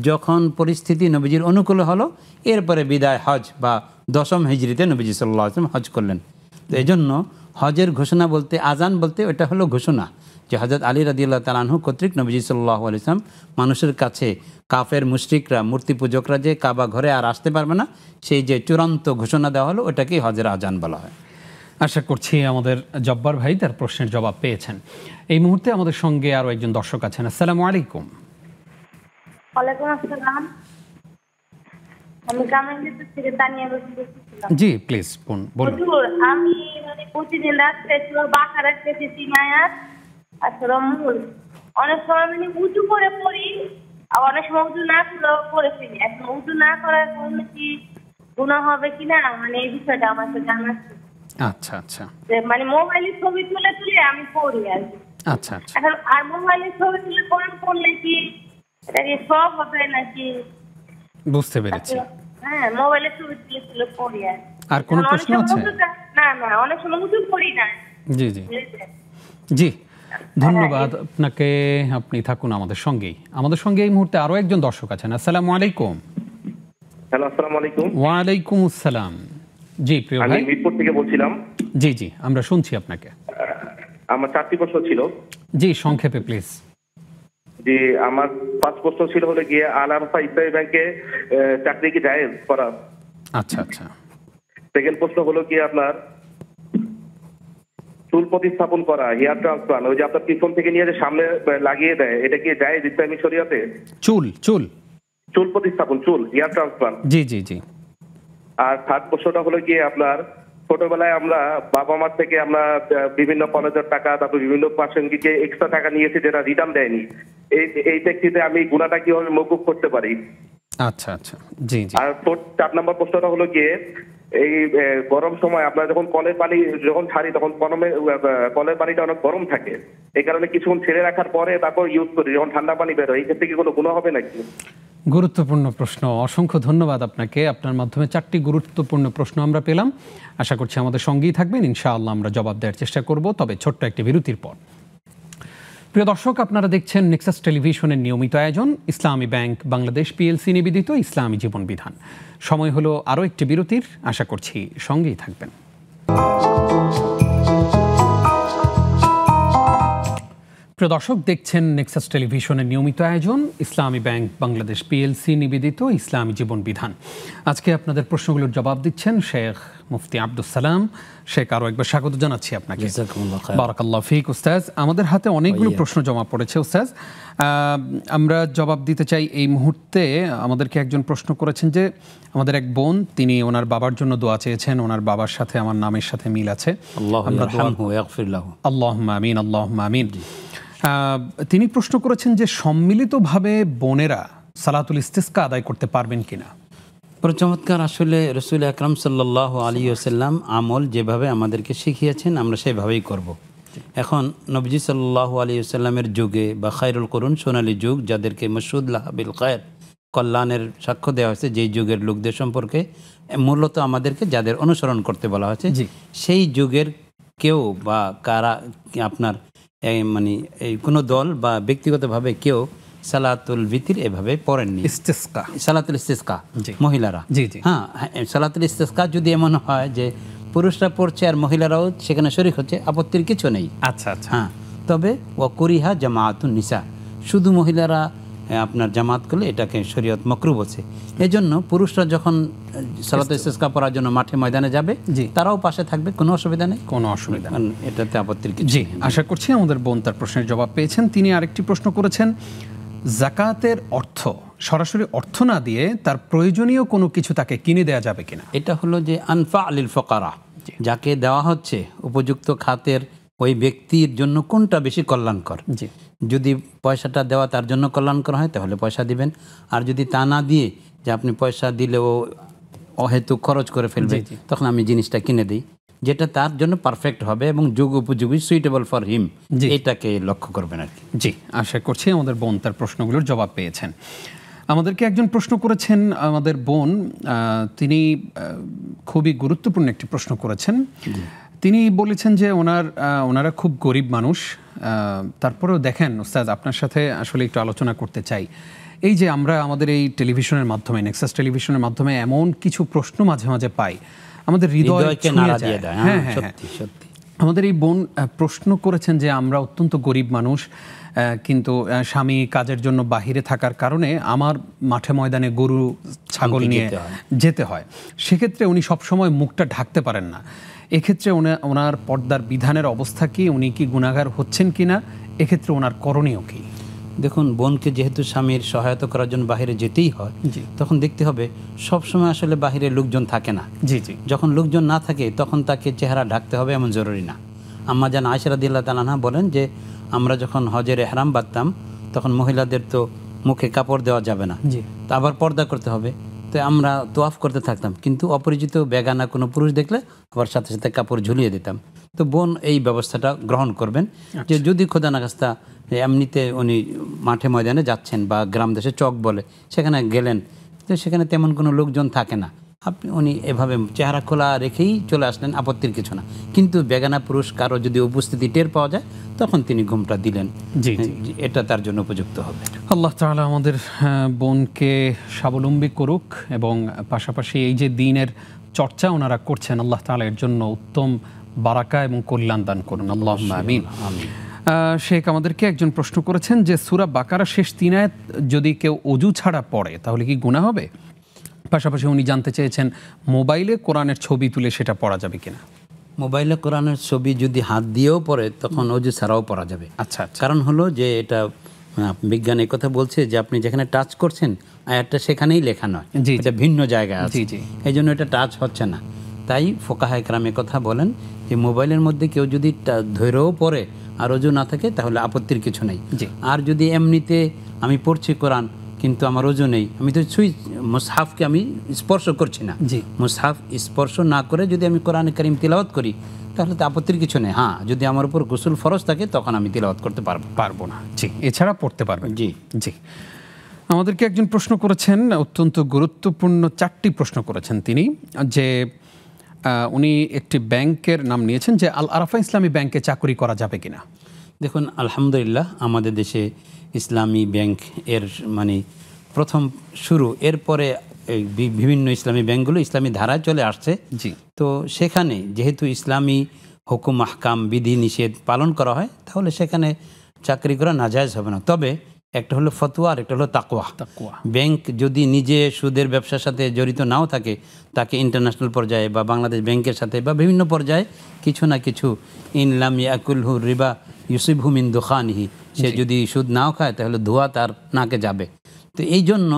যখন পরিস্থিতি নবীজির অনুকূল হলো, এরপরে বিদায় হজ বা 10ম হিজরিতে নবীজি সাল্লাল্লাহু আলাইহি ওয়াসাল্লাম হজ করলেন। তো এই জন্য হজের ঘোষণা বলতে, আজান বলতে ওটা হলো ঘোষণা, যে হযরত আলী রাদিয়াল্লাহু তাআলা আনহু কর্তৃক নবীজি সাল্লাল্লাহু আলাইহি ওয়াসাল্লাম মানুষের কাছে কাফের মুশরিকরা, মূর্তি পূজকরা যে কাবা ঘরে আর আসতে পারবে না, সেই যে চূড়ান্ত ঘোষণা দেওয়া হলো ওটাকেই হজের আজান বলা হয়। আশা করছি আমাদের জব্বার ভাই তার প্রশ্নের জবাব পেয়েছেন। এই মুহূর্তে আমাদের সঙ্গে আরো একজন দর্শক আছেন। আসসালামু আলাইকুম। ওয়ালাইকুম আসসালাম। আমি কামাইয়াপুর থেকে তানিয়া বলছিলাম। জি প্লিজ বলুন। আমি প্রতিদিন রাত্রে বাকারা খেতেছি, মায়াত আর রমুল অনেক সময় মানে উঁচু করে পড়ি, আর অনেক সময় উঁচু না করেও পড়ে ফেলি। এখন উঁচু না করার কারণে কি গুনাহ হবে কিনা, মানে এই বিষয়টা আমার তো জানা আছে। আচ্ছা আচ্ছা, যে মানে মোবাইলে ছবি তুলে তুলে আমি পড়ি আর কি। আচ্ছা আচ্ছা, এখন আর মোবাইলে ছবি তুলে কোরআন পড়লে কি এটা কি সব হবে নাকি? বুঝতে পেরেছি। হ্যাঁ, মোবাইলে ছবি তুলে তুলে পড়ি আর কোনো প্রশ্ন আছে? না না, অনেক সময় উঁচু পড়ি না। জি জি জি, ধন্যবাদ আপনাকে। আপনি থাকুন আমাদের সঙ্গেই। আমাদের সঙ্গে এই মুহূর্তে আরো একজন দর্শক আছেন। আসসালামু আলাইকুম। হ্যালো, আসসালামু আলাইকুম। ওয়ালাইকুম আসসালাম। জি প্রিয় ভাই, আমি মিরপুর থেকে বলছিলাম। জি জি, আমরা শুনছি আপনাকে। আমার 4টি প্রশ্ন ছিল। জি, সংক্ষেপে প্লিজ। যে আমার ফার্স্ট প্রশ্ন ছিল হলো গিয়ে আল আরফা ইসলামী ব্যাংকে চাকরি কি জায়েজ করা? আচ্ছা আচ্ছা। সেকেন্ড প্রশ্ন হলো কি আপনার চুল প্রতিস্থাপন করা, হেয়ার ট্রান্সপ্লান্ট, ওই যে আপনার পিছন থেকে নিয়ে যে সামনে লাগিয়ে দেয়, এটা কি জায়েজ ইসলামী শরিয়াতে? চুল চুল চুল প্রতিস্থাপন, চুল হেয়ার ট্রান্সপ্লান্ট। জি জি জি। আর থার্ড প্রশ্নটা হলো কি আপনার ছোটবেলায় আমরা বাবা মার থেকে আমরা বিভিন্ন কলেজের টাকা, তারপর বিভিন্ন প্রাসঙ্গিকে এক্সট্রা টাকা নিয়েছি যেটা রিটার্ন দেয়নি, এই ব্যক্তিতে আমি গুনাহটা কিভাবে মওকুফ করতে পারি? আচ্ছা আচ্ছা, জি জি। আর 4 নম্বর প্রশ্নটা হলো গিয়ে এই গরম সময় আমরা যখন কলের পানি যখন ছাড়ি তখন কলের পানিটা অনেক গরম থাকে, এই কারণে কিছুক্ষণ ছেড়ে রাখার পরে তারপর ইউজ করি, যখন ঠান্ডা পানি বেরোয়, এই ক্ষেত্রে কি কোনো গুনাহ হবে নাকি? গুরুত্বপূর্ণ প্রশ্ন, অসংখ্য ধন্যবাদ আপনাকে। আপনার মাধ্যমে 4টি গুরুত্বপূর্ণ প্রশ্ন আমরা পেলাম। আশা করছি আমাদের সঙ্গেই থাকবেন, ইনশাআল্লাহ আমরা জবাব দেওয়ার চেষ্টা করব, তবে ছোট্ট একটি বিরতির পর। প্রিয় দর্শক, আপনারা দেখছেন নেক্সাস টেলিভিশনের নিয়মিত আয়োজন ইসলামী ব্যাংক বাংলাদেশ পিএলসি নিবেদিত ইসলামী জীবন বিধান। সময় হলো আরও একটি বিরতির, আশা করছি সঙ্গেই থাকবেন। প্রিয় দর্শক, দেখছেন নেক্সাস টেলিভিশনের নিয়মিত আয়োজন ইসলামী ব্যাংক বাংলাদেশ পিএলসি নিবেদিত ইসলামী জীবন বিধান। আজকে আপনাদের প্রশ্নগুলোর জবাব দিচ্ছেন শেখ মুফতি আব্দুস সালাম। শেখ, আরও একবার স্বাগত জানাচ্ছি আপনাকে। বারাকাল্লাহু ফিক। উস্তাজ, আমাদের হাতে অনেকগুলো প্রশ্ন জমা পড়েছে উস্তাজ, আমরা জবাব দিতে চাই এই মুহূর্তে। আমাদেরকে একজন প্রশ্ন করেছেন যে আমাদের এক বোন, তিনি ওনার বাবার জন্য দোয়া চেয়েছেন, ওনার বাবার সাথে আমার নামের সাথে মিল আছে। আল্লাহুম্মা আমিন, আল্লাহুম্মা আমিন। তিনি প্রশ্ন করেছেন যে সম্মিলিতভাবে বোনেরা সালাতুল ইস্তিসকা আদায় করতে পারবেন কিনা? চমৎকার। আসলে রসুল আকরাম সাল্লাল্লাহু আলাইহি ওয়াসাল্লাম আমল যেভাবে আমাদেরকে শিখিয়েছেন আমরা সেভাবেই করব। এখন নবীজি সাল্লাল্লাহু আলাইহি ওয়াসাল্লামের যুগে বা খায়রুল কুরুন, সোনালী যুগ, যাদেরকে মাসউদ লাহ বিল খায়র, কল্যাণের সাক্ষ্য দেওয়া হয়েছে, যেই যুগের লোকদের সম্পর্কে মূলত আমাদেরকে যাদের অনুসরণ করতে বলা হয়েছে, সেই যুগের কেউ বা কারা আপনার মানে এই কোনো দল বা ব্যক্তিগতভাবে কেউ সালাতুল ভিতির এভাবে পড়েননি। ইস্তিসকা, সালাতুল ইস্তিসকা মহিলারা, হ্যাঁ, সালাতুল ইস্তিসকা যদি এমন হয় যে পুরুষরা পড়ছে আর মহিলারাও সেখানে শরীক হচ্ছে, আপত্তির কিছু নেই। আচ্ছা আচ্ছা, হ্যাঁ, তবে ওয়াকুরিহা জামাআতুন নিসা, শুধু মহিলারা আপনার জামাত করলে এটাকে শরীয়ত মাকরুহ বলছে। এজন্য পুরুষরা যখন সালাতুল ইস্তিসকা পড়ার জন্য মাঠে ময়দানে যাবে, তারাও পাশে থাকবে, কোনো অসুবিধা নেই, কোনো অসুবিধা নেই, এটাতে আপত্তির কিছু। জি, আশা করছি আমাদের বোন তার প্রশ্নের জবাব পেয়েছেন। তিনি আরেকটি প্রশ্ন করেছেন, যাকাতের অর্থ সরাসরি অর্থ না দিয়ে তার প্রয়োজনীয় কোনো কিছু তাকে কিনে দেওয়া যাবে কিনা? এটা হলো যে আনফা আলিল ফকারা, যাকে দেওয়া হচ্ছে উপযুক্ত খাতের ওই ব্যক্তির জন্য কোনটা বেশি কল্যাণকর। যদি পয়সাটা দেওয়া তার জন্য কল্যাণকর হয় তাহলে পয়সা দিবেন, আর যদি তা না দিয়ে যে আপনি পয়সা দিলেও অহেতুক খরচ করে ফেলবে, তখন আমি জিনিসটা কিনে দিই যেটা তার জন্য পারফেক্ট হবে এবং যোগ উপযোগী, সুইটেবল ফর হিম, এটাকে লক্ষ্য করবেন আর কি। জি, আশা করছি আমাদের বোন তার প্রশ্নগুলোর জবাব পেয়েছেন। আমাদেরকে একজন প্রশ্ন করেছেন আমাদের বোন, তিনি খুবই গুরুত্বপূর্ণ একটি প্রশ্ন করেছেন। তিনি বলেছেন যে ওনারা খুব গরিব মানুষ, তারপরেও দেখেন উস্তাদ, আপনার সাথে আসলে একটু আলোচনা করতে চাই। এই যে আমরা আমাদের এই টেলিভিশনের মাধ্যমে, নেক্সাস টেলিভিশনের মাধ্যমে এমন কিছু প্রশ্ন মাঝে মাঝে পাই, আমাদের হৃদয়কে নাড়া দিয়ে দেয়। হ্যাঁ হ্যাঁ, সত্যি। আমাদের এই বোন প্রশ্ন করেছেন যে আমরা অত্যন্ত গরিব মানুষ, কিন্তু স্বামী কাজের জন্য বাহিরে থাকার কারণে আমার মাঠে ময়দানে গরু ছাগল নিয়ে যেতে হয়। সেক্ষেত্রে উনি সবসময় মুখটা ঢাকতে পারেন না। এক্ষেত্রে ওনার পর্দার বিধানের অবস্থা কি? উনি কি গুনাহগার হচ্ছেন কিনা? এক্ষেত্রে ওনার করণীয় কি? দেখুন, বোনকে যেহেতু স্বামীর সহায়তা করার জন্য বাহিরে যেতেই হয়, তখন দেখতে হবে সবসময় আসলে বাহিরে লোকজন থাকে না। যখন লোকজন না থাকে তখন তাকে চেহারা ঢাকতে হবে এমন জরুরি না। আম্মা জান আয়েশা রাদিয়াল্লাহু তাআলা আনহা বলেন যে আমরা যখন হজের এহরাম বাঁধতাম তখন মহিলাদের তো মুখে কাপড় দেওয়া যাবে না, তো আবার পর্দা করতে হবে, তো আমরা তোয়াফ করতে থাকতাম, কিন্তু অপরিচিত বেগানা কোনো পুরুষ দেখলে আবার সাথে সাথে কাপড় ঝুলিয়ে দিতাম। তো বোন এই ব্যবস্থাটা গ্রহণ করবেন যে যদি খোদা নাগাস্তা এমনিতে উনি মাঠে ময়দানে যাচ্ছেন বা গ্রাম দেশে চক বলে সেখানে গেলেন, তো সেখানে তেমন কোনো লোকজন থাকে না, উনি এভাবে চেহারা খোলা রেখেই চলে আসলেন, আপত্তির কিছু না। কিন্তু বেগানা পুরুষ কারো যদি উপস্থিতি টের পাওয়া যায় তখন তিনি ঘুমটা দিলেন, এটা তার জন্য উপযুক্ত হবে। আল্লাহ তাআলা আমাদের বোনকে স্বাবলম্বী করুক এবং পাশাপাশি এই যে দ্বীনের চর্চা ওনারা করছেন, আল্লাহ তাআলা এর জন্য উত্তম বারাকা এবং কল্যাণ দান করুন, আল্লাহুম্মা আমিন। শেখ আমাদেরকে একজন প্রশ্ন করেছেন যে সূরা বাকারা শেষ 3 আয়াত যদি কেউ ওযু ছাড়া পড়ে তাহলে কি গুনাহ হবে? পাশাপাশি উনি জানতে চেয়েছেন মোবাইলে কোরআনের ছবি তুলে সেটা পড়া যাবে কিনা। মোবাইলে কোরআনের ছবি যদি হাত দিয়েও পড়ে তখন ওযু ছাড়াও পড়া যাবে। আচ্ছা, কারণ হলো যে এটা বিজ্ঞান এই কথা বলছে যে আপনি যেখানে টাচ করছেন আয়াতটা সেখানেই লেখা নয়, এটা ভিন্ন জায়গায় আছে, এই জন্য এটা টাচ হচ্ছে না। তাই ফোকাহায়ে কেরাম কথা বলেন যে মোবাইলের মধ্যে কেউ যদি ধৈর্যও পড়ে আর ওযু না থাকে তাহলে আপত্তির কিছু নেই। আর যদি এমনিতে আমি পড়ছি কোরআন কিন্তু আমার ওযু নেই, আমি তো মুসহাফকে আমি স্পর্শ করছি না, মুসহাফ স্পর্শ না করে যদি আমি কোরআন কারীম তিলাওয়াত করি তাহলে তো আপত্তির কিছু নেই। হ্যাঁ, যদি আমার উপর গোসল ফরজ থাকে তখন আমি তিলাওয়াত করতে পারবো না। জি, এছাড়া পড়তে পারবেন। জি। আমাদেরকে একজন প্রশ্ন করেছেন, অত্যন্ত গুরুত্বপূর্ণ 4টি প্রশ্ন করেছেন তিনি, যে উনি একটি ব্যাংকের নাম নিয়েছেন যে আল আরাফা ইসলামী ব্যাংকে চাকরি করা যাবে কিনা। দেখুন, আলহামদুলিল্লাহ আমাদের দেশে ইসলামী ব্যাংক এর মানে প্রথম শুরু, এরপরে বিভিন্ন ইসলামী ব্যাংকগুলো ইসলামী ধারায় চলে আসছে। তো সেখানে যেহেতু ইসলামী হুকুম আহকাম বিধি নিষেধ পালন করা হয় তাহলে সেখানে চাকরি করা নাজায়েজ হবে না। তবে একটা হলো ফতোয়া আর একটা হলো তাকওয়া। ব্যাংক যদি নিজে সুদের ব্যবসার সাথে জড়িত নাও থাকে, তাকে ইন্টারন্যাশনাল পর্যায়ে বা বাংলাদেশ ব্যাংকের সাথে বা বিভিন্ন পর্যায়ে কিছু না কিছু ইনলাম ইয়াকুলহু রিবা ইউসিবহু মিন দুখানিহি, সে যদি সুদ নাও খায় তাহলে ধোঁয়া তার নাকে যাবে। তো এই জন্য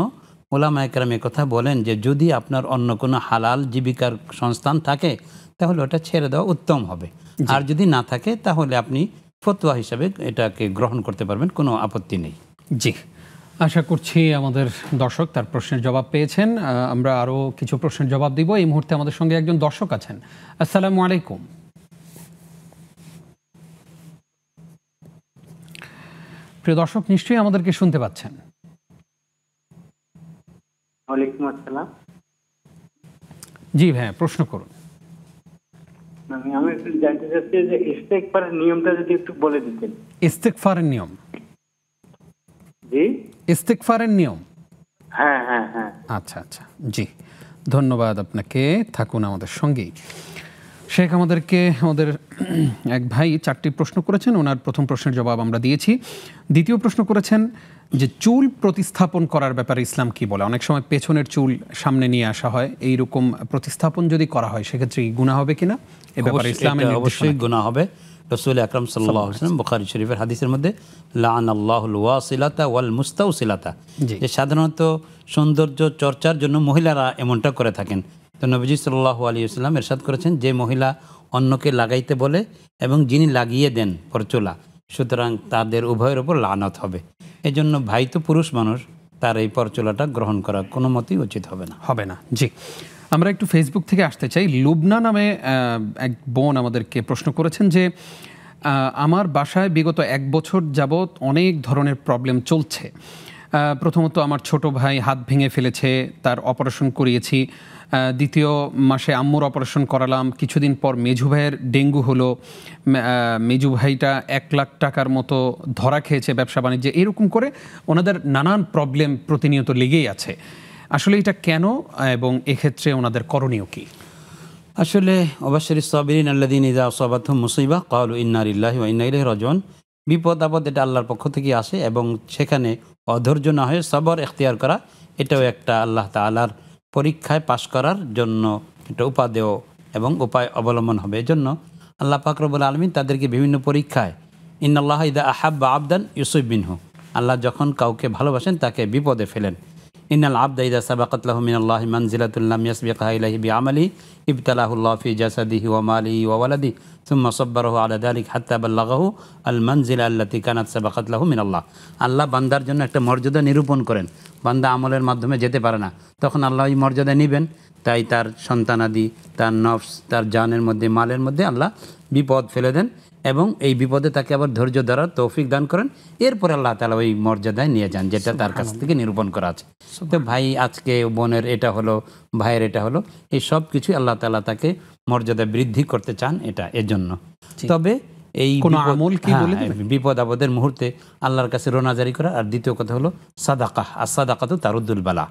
ওলামায়ে কেরাম কথা বলেন যে যদি আপনার অন্য কোনো হালাল জীবিকার সংস্থান থাকে তাহলে ওটা ছেড়ে দেওয়া উত্তম হবে, আর যদি না থাকে তাহলে আপনি ফতোয়া হিসাবে এটাকে গ্রহণ করতে পারবেন, কোনো আপত্তি নেই। জি, আশা করছি আমাদের দর্শক তার প্রশ্নের জবাব পেয়েছেন। আমরা আরও কিছু প্রশ্নের জবাব দিব। এই মুহূর্তে আমাদের সঙ্গে একজন দর্শক আছেন। আসসালামু আলাইকুম। প্রিয় দর্শক, নিশ্চয়ই আমাদেরকে শুনতে পাচ্ছেন। ওয়ালাইকুম আসসালাম। জি ভাই, প্রশ্ন করুন। আমি একটু জানতে চাচ্ছি যে ইস্তেগফারের নিয়মটা যদি একটু বলে দিতেন। ইস্তেগফারের নিয়ম? জি, ইস্তেগফারের নিয়ম। হ্যাঁ হ্যাঁ হ্যাঁ। আচ্ছা আচ্ছা, জি, ধন্যবাদ আপনাকে, থাকুন আমাদের সঙ্গেই। শেখ আমাদেরকে আমাদের এক ভাই 4টি প্রশ্ন করেছেন, ওনার প্রথম প্রশ্নের জবাব আমরা দিয়েছি। দ্বিতীয় প্রশ্ন করেছেন যে চুল প্রতিস্থাপন করার ব্যাপারে ইসলাম কি বলে। অনেক সময় পেছনের চুল সামনে নিয়ে আসা হয়, এইরকম প্রতিস্থাপন যদি করা হয় সেক্ষেত্রে গুনাহ হবে কিনা, এ ব্যাপারে ইসলামের অবশ্যই গুনাহ হবে। রাসূল আকরাম সাল্লাল্লাহু আলাইহি ওয়াসাল্লাম বুখারী শরীফের হাদিসের মধ্যে লাআনাল্লাহুল ওয়াসিলাতা ওয়াল মুস্তাওসিলাতা, যে সাধারণত সৌন্দর্য চর্চার জন্য মহিলারা এমনটা করে থাকেন। তো নবীজি সাল্লাল্লাহু আলাইহি ওয়াসাল্লাম ইরশাদ করেছেন যে মহিলা অন্যকে লাগাইতে বলে এবং যিনি লাগিয়ে দেন পরচুলা, সুতরাং তাদের উভয়ের উপর লানত হবে। এজন্য ভাই তো পুরুষ মানুষ, তার এই পরচুলাটা গ্রহণ করা কোনো মতেই উচিত হবে না। জি, আমরা একটু ফেসবুক থেকে আসতে চাই। লুবনা নামে এক বোন আমাদেরকে প্রশ্ন করেছেন যে আমার বাসায় বিগত 1 বছর যাবৎ অনেক ধরনের প্রবলেম চলছে। প্রথমত আমার ছোট ভাই হাত ভেঙে ফেলেছে, তার অপারেশন করিয়েছি। দ্বিতীয় মাসে আম্মুর অপারেশন করালাম। কিছুদিন পর মেজু ভাইয়ের ডেঙ্গু হলো। মেজু ভাইটা 1 লাখ টাকার মতো ধরা খেয়েছে ব্যবসা বাণিজ্যে। এরকম করে ওনাদের নানান প্রবলেম প্রতিনিয়ত লেগেই আছে। আসলে এটা কেন এবং এক্ষেত্রে ওনাদের করণীয় কি? আসলে অবশ্যই সাবিরিন আল্লাযীনা ইযা আসাবাতহুম মুসিবা ক্বালু ইন্না লিল্লাহি ওয়া ইন্না ইলাইহি রাজিউন, বিপদ আপদ এটা আল্লাহর পক্ষ থেকে আসে এবং সেখানে অধৈর্য না হয়ে সবর এখতিয়ার করা, এটাও একটা আল্লাহ তাআলার পরীক্ষায় পাশ করার জন্য এটা উপাদেয় এবং উপায় অবলম্বন হবে। এজন্য আল্লাহ পাক রব্বুল আলামিন তাদেরকে বিভিন্ন পরীক্ষায় ইন্নাল্লাহা ইযা আহাব্বা আবদান ইউসিব মিনহু, আল্লাহ যখন কাউকে ভালোবাসেন তাকে বিপদে ফেলেন। ইন্নাল আবদা ইযা সাবাকাত লাহু মিনাল্লাহি মানজিলাতুন লাম ইয়াসবিকহা ইলাইহি বিআমালিহি ইবতালাহুল্লাহু ফি জাসাদিহি ওয়া মালিহি ওয়া ওয়ালাদিহি সুম্মা সাব্বারাহু আলা যালিকা হাত্তা বাল্লাগাহু আল মানজিলা আল্লাতী কানাত সাবাকাত লাহু মিনাল্লাহ। আল্লাহ বান্দার জন্য একটা মর্যাদা নিরূপণ করেন, বান্দা আমলের মাধ্যমে যেতে পারে না, তখন আল্লাহ এই মর্যাদা নেবেন। তাই তার সন্তানাদি, তার নফস, তার জানের মধ্যে, মালের মধ্যে আল্লাহ বিপদ ফেলে দেন এবং এই বিপদে তাকে আবার ধৈর্য ধরার তৌফিক দান করেন। এরপরে আল্লাহ তাআলা ওই মর্যাদায় নিয়ে যান যেটা তার কাছ থেকে নিরূপণ করা আছে। তো ভাই আজকে বোনের এটা হলো, ভাইয়ের এটা হলো, এই সব কিছুই আল্লাহ তাআলা তাকে মর্যাদা বৃদ্ধি করতে চান, এটা এর জন্য। তবে এই বিপদ আপদের মুহূর্তে আল্লাহর কাছে রোনাজারি করা। আর দ্বিতীয় কথা হলো সাদাকাহ। as-সাদাকাতু তারুদ্দুল বালা,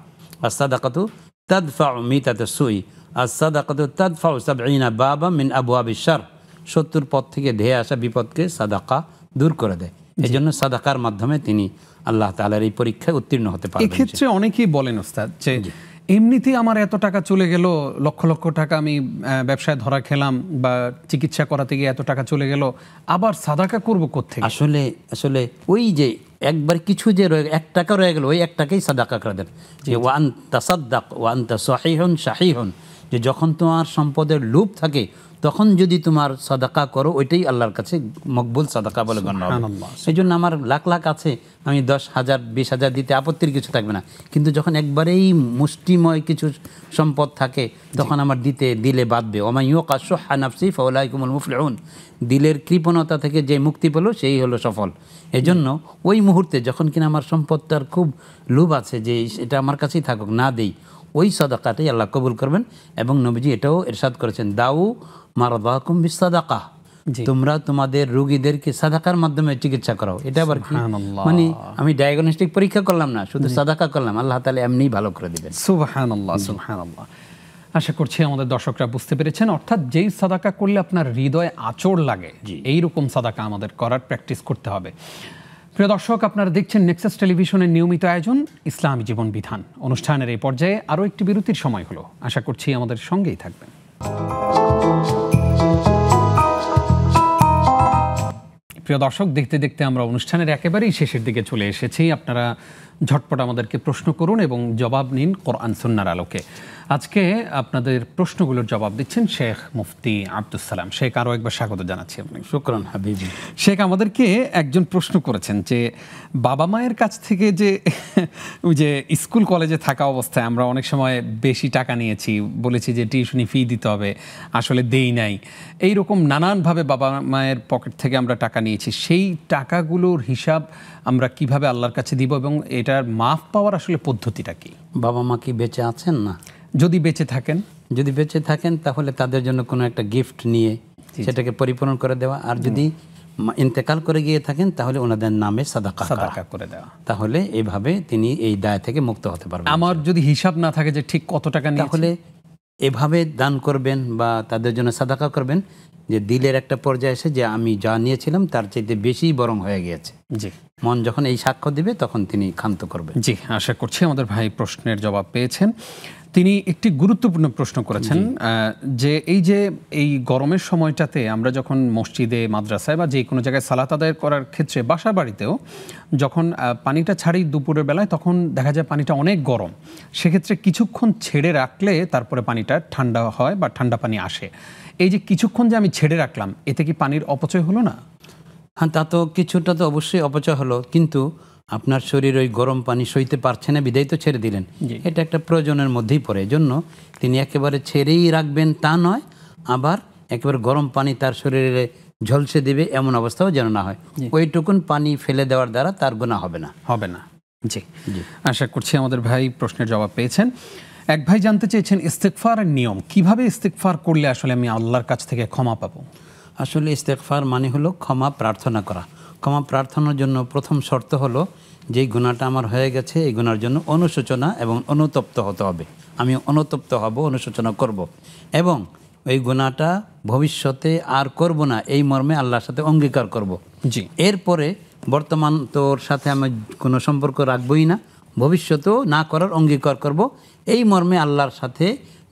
as-সাদাকাতু তাদফাউ মিতাতাস সুই, as-সাদাকাতু তাদফাউ 70 বাবা মিন আবওয়াবিশ শার। 70 পথ থেকে ধেয়ে আসা বিপদকে সাদাকা দূর করে দেয়। এই জন্য সাদাকার মাধ্যমে তিনি আল্লাহ তাআলার এই পরীক্ষায় উত্তীর্ণ হতে পারবেন। এক্ষেত্রে অনেকেই বলেন ওস্তাদ যে এমনিতেই আমার এত টাকা চলে গেল, লক্ষ লক্ষ টাকা আমি ব্যবসায় ধরা খেলাম বা চিকিৎসা করাতে গিয়ে এত টাকা চলে গেল, আবার সাদাকা করব কোত্থেকে? আসলে ওই যে একবার কিছু যে 1 টাকা রয়ে গেল, ওই 1 টাকাই সাদাকা করে দেন। যে ওয়ান তাসাদ্দাক ওয়ান তাসাহিহুন শাহিহুন, যে যখন তোমার সম্পদের লোভ থাকে তখন যদি তোমার সাদাকা করো, ওইটাই আল্লাহর কাছে মকবুল সাদাকা বলে গণ্য হবে। এই জন্য আমার লাখ লাখ আছে, আমি 10,000 20,000 দিতে আপত্তির কিছু থাকবে না, কিন্তু যখন একবারেই মুষ্টিময় কিছু সম্পদ থাকে তখন আমার দিলে বাঁধবে। ওমা ইউকা শুহা নাফসি ফাউলাইকুমুল মুফলিহুন। দিলের কৃপণতা থেকে যে মুক্তি পেল সেই হলো সফল। এজন্য ওই মুহূর্তে যখন কিনা আমার সম্পদটার খুব লোভ আছে যে এটা আমার কাছেই থাকুক, না দেই, ওই সাদাকাটাই আল্লাহ কবুল করবেন। এবং নবীজি এটাও ইরশাদ করেছেন, দাউ মারদাকুম বিসাদাকা, তোমরা তোমাদের রোগীদেরকে সাদাকার মাধ্যমে চিকিৎসা করাও। এটা আবার কি মানে আমি ডায়াগনস্টিক পরীক্ষা করলাম না, শুধু সাদাকা করলাম, আল্লাহ তাআলা এমনিই ভালো করে দিবেন। সুবহানাল্লাহ, সুবহানাল্লাহ। আশা করছি আমাদের দর্শকরা বুঝতে পেরেছেন। অর্থাৎ যেই সাদাকা করলে আপনার হৃদয়ে আঁচড় লাগে, এইরকম সাদাকা আমাদের করার প্র্যাকটিস করতে হবে। প্রিয় দর্শক, আপনারা দেখছেন নেক্সাস টেলিভিশনের নিয়মিত আয়োজন ইসলামী জীবন বিধান। অনুষ্ঠানের এই পর্যায়ে আরও একটি বিরতির সময় হলো। আশা করছি আমাদের সঙ্গেই থাকবেন। প্রিয় দর্শক, দেখতে দেখতে আমরা অনুষ্ঠানের একেবারেই শেষের দিকে চলে এসেছি। আপনারা ঝটপট আমাদেরকে প্রশ্ন করুন এবং জবাব নিন কোরআন সুন্নাহর আলোকে। আজকে আপনাদের প্রশ্নগুলোর জবাব দিচ্ছেন শেখ মুফতি আব্দুস সালাম। শেখ, আরও একবার স্বাগত জানাচ্ছি আপনাকে। শুকরান হাবিবি। শেখ, আমাদেরকে একজন প্রশ্ন করেছেন যে বাবা মায়ের কাছ থেকে যে ওই যে স্কুল কলেজে থাকা অবস্থায় আমরা অনেক সময় বেশি টাকা নিয়েছি, বলেছি যে টিউশনি ফি দিতে হবে, আসলে দেই নাই, এইরকম নানানভাবে বাবা মায়ের পকেট থেকে আমরা টাকা নিয়েছি। সেই টাকাগুলোর হিসাব আমরা কিভাবে আল্লাহর কাছে দিব এবং এটার মাফ পাওয়ার আসলে পদ্ধতিটা কি? বাবা মা কি বেঁচে আছেন? না, যদি বেঁচে থাকেন তাহলে তাদের জন্য কোনো একটা গিফট নিয়ে সেটাকে পরিপূরণ করে দেওয়া, আর যদি ইন্তেকাল করে গিয়ে থাকেন তাহলে ওনাদের নামে সাদাকা করে দেওয়া। তাহলে এইভাবে তিনি এই দায় থেকে মুক্ত হতে পারবেন। আমার যদি হিসাব না থাকে যে ঠিক কত টাকা নিয়ে, তাহলে এভাবে দান করবেন বা তাদের জন্য সাদাকা করবেন যে দিলের একটা পর্যায়ে এসে যে আমি যা নিয়েছিলাম তার চাইতে বেশি বরং হয়ে গিয়েছে। জি, মন যখন এই সাক্ষ্য দিবে তখন তিনি ক্ষান্ত করবেন। জি, আশা করছি আমাদের ভাই প্রশ্নের জবাব পেয়েছেন। তিনি একটি গুরুত্বপূর্ণ প্রশ্ন করেছেন যে এই গরমের সময়টাতে আমরা যখন মসজিদে, মাদ্রাসায় বা যে কোনো জায়গায় সালাত আদায় করার ক্ষেত্রে, বাসার বাড়িতেও যখন পানিটা ছাড়ি দুপুরের বেলায়, তখন দেখা যায় পানিটা অনেক গরম। সেক্ষেত্রে কিছুক্ষণ ছেড়ে রাখলে তারপরে পানিটা ঠান্ডা হয় বা ঠান্ডা পানি আসে। এই যে কিছুক্ষণ যে আমি ছেড়ে রাখলাম, এতে কি পানির অপচয় হলো না? হ্যাঁ, তা তো কিছুটা তো অবশ্যই অপচয় হলো, কিন্তু আপনার শরীর ওই গরম পানি সইতে পারছে না, বিদায় তো ছেড়ে দিলেন। এটা একটা প্রয়োজনের মধ্যেই পড়ে। এজন্য তিনি একেবারে ছেড়েই রাখবেন তা নয়, আবার একেবারে গরম পানি তার শরীরে ঝলসে দেবে এমন অবস্থাও যেন না হয়। ওইটুকুন পানি ফেলে দেওয়ার দ্বারা তার গুনাহ হবে না। জি, আশা করছি আমাদের ভাই প্রশ্নের জবাব পেয়েছেন। এক ভাই জানতে চেয়েছেন ইস্তেগফারের নিয়ম, কিভাবে ইস্তেগফার করলে আসলে আমি আল্লাহর কাছ থেকে ক্ষমা পাবো? আসলে ইস্তেগফার মানে হলো ক্ষমা প্রার্থনা করা। ক্ষমা প্রার্থনার জন্য প্রথম শর্ত হলো যেই গুনাহটা আমার হয়ে গেছে এই গুনার জন্য অনুশোচনা এবং অনুতপ্ত হতে হবে। আমি অনুতপ্ত হব, অনুশোচনা করব এবং ওই গুনাহটা ভবিষ্যতে আর করব না এই মর্মে আল্লাহর সাথে অঙ্গীকার করব। জি, এরপরে বর্তমান তোর সাথে আমি কোনো সম্পর্ক রাখবই না, ভবিষ্যতেও না করার অঙ্গীকার করব, এই মর্মে আল্লাহর সাথে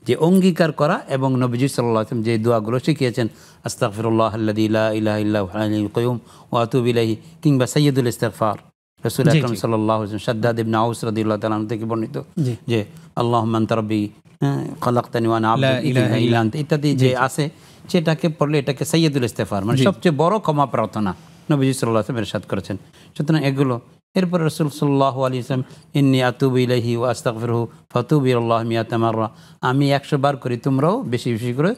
যে অঙ্গীকার করা। এবং নবীজি সাল্লাল্লাহু আলাইহি ওয়াসাল্লাম যে দোয়াগুলো শিখিয়েছেন, আস্তাগফিরুল্লাহ আল্লাযী লা ইলাহা ইল্লা হুয়াল হাইয়ুল কাইয়ুম ওয়া আতুবু ইলাইহি, কিংবা সাইয়্যিদুল ইস্তিগফার, রাসূল আকরাম সাল্লাল্লাহু আলাইহি ওয়াসাল্লাম শাদ্দাদ ইবনে আউস রাদিয়াল্লাহু তাআলা আনহু থেকে বর্ণিত যে আল্লাহুম্মা আনতা রাব্বি খালাকতানি ওয়া আনা আবদুকা ইলাহা ইল্লা আনতা ইত্যাদি যে আছে, সেটাকে পড়লে এটাকে সাইয়্যিদুল ইস্তিগফার, মানে সবচেয়ে বড় ক্ষমা প্রার্থনা নবীজি সাল্লাল্লাহু আলাইহি ওয়াসাল্লাম ইরশাদ করেছেন। সুতরাং এগুলো, এরপর রাসূল সাল্লাল্লাহু আলাইহি ওয়াসাল্লাম ইন্নী আতুবু ইলাইহি ওয়া আস্তাগফিরুহু ফাতুবু ইলাল্লাহি মিয়াতা মাররা, আমি 100 বার করি, তোমরাও বেশি বেশি করে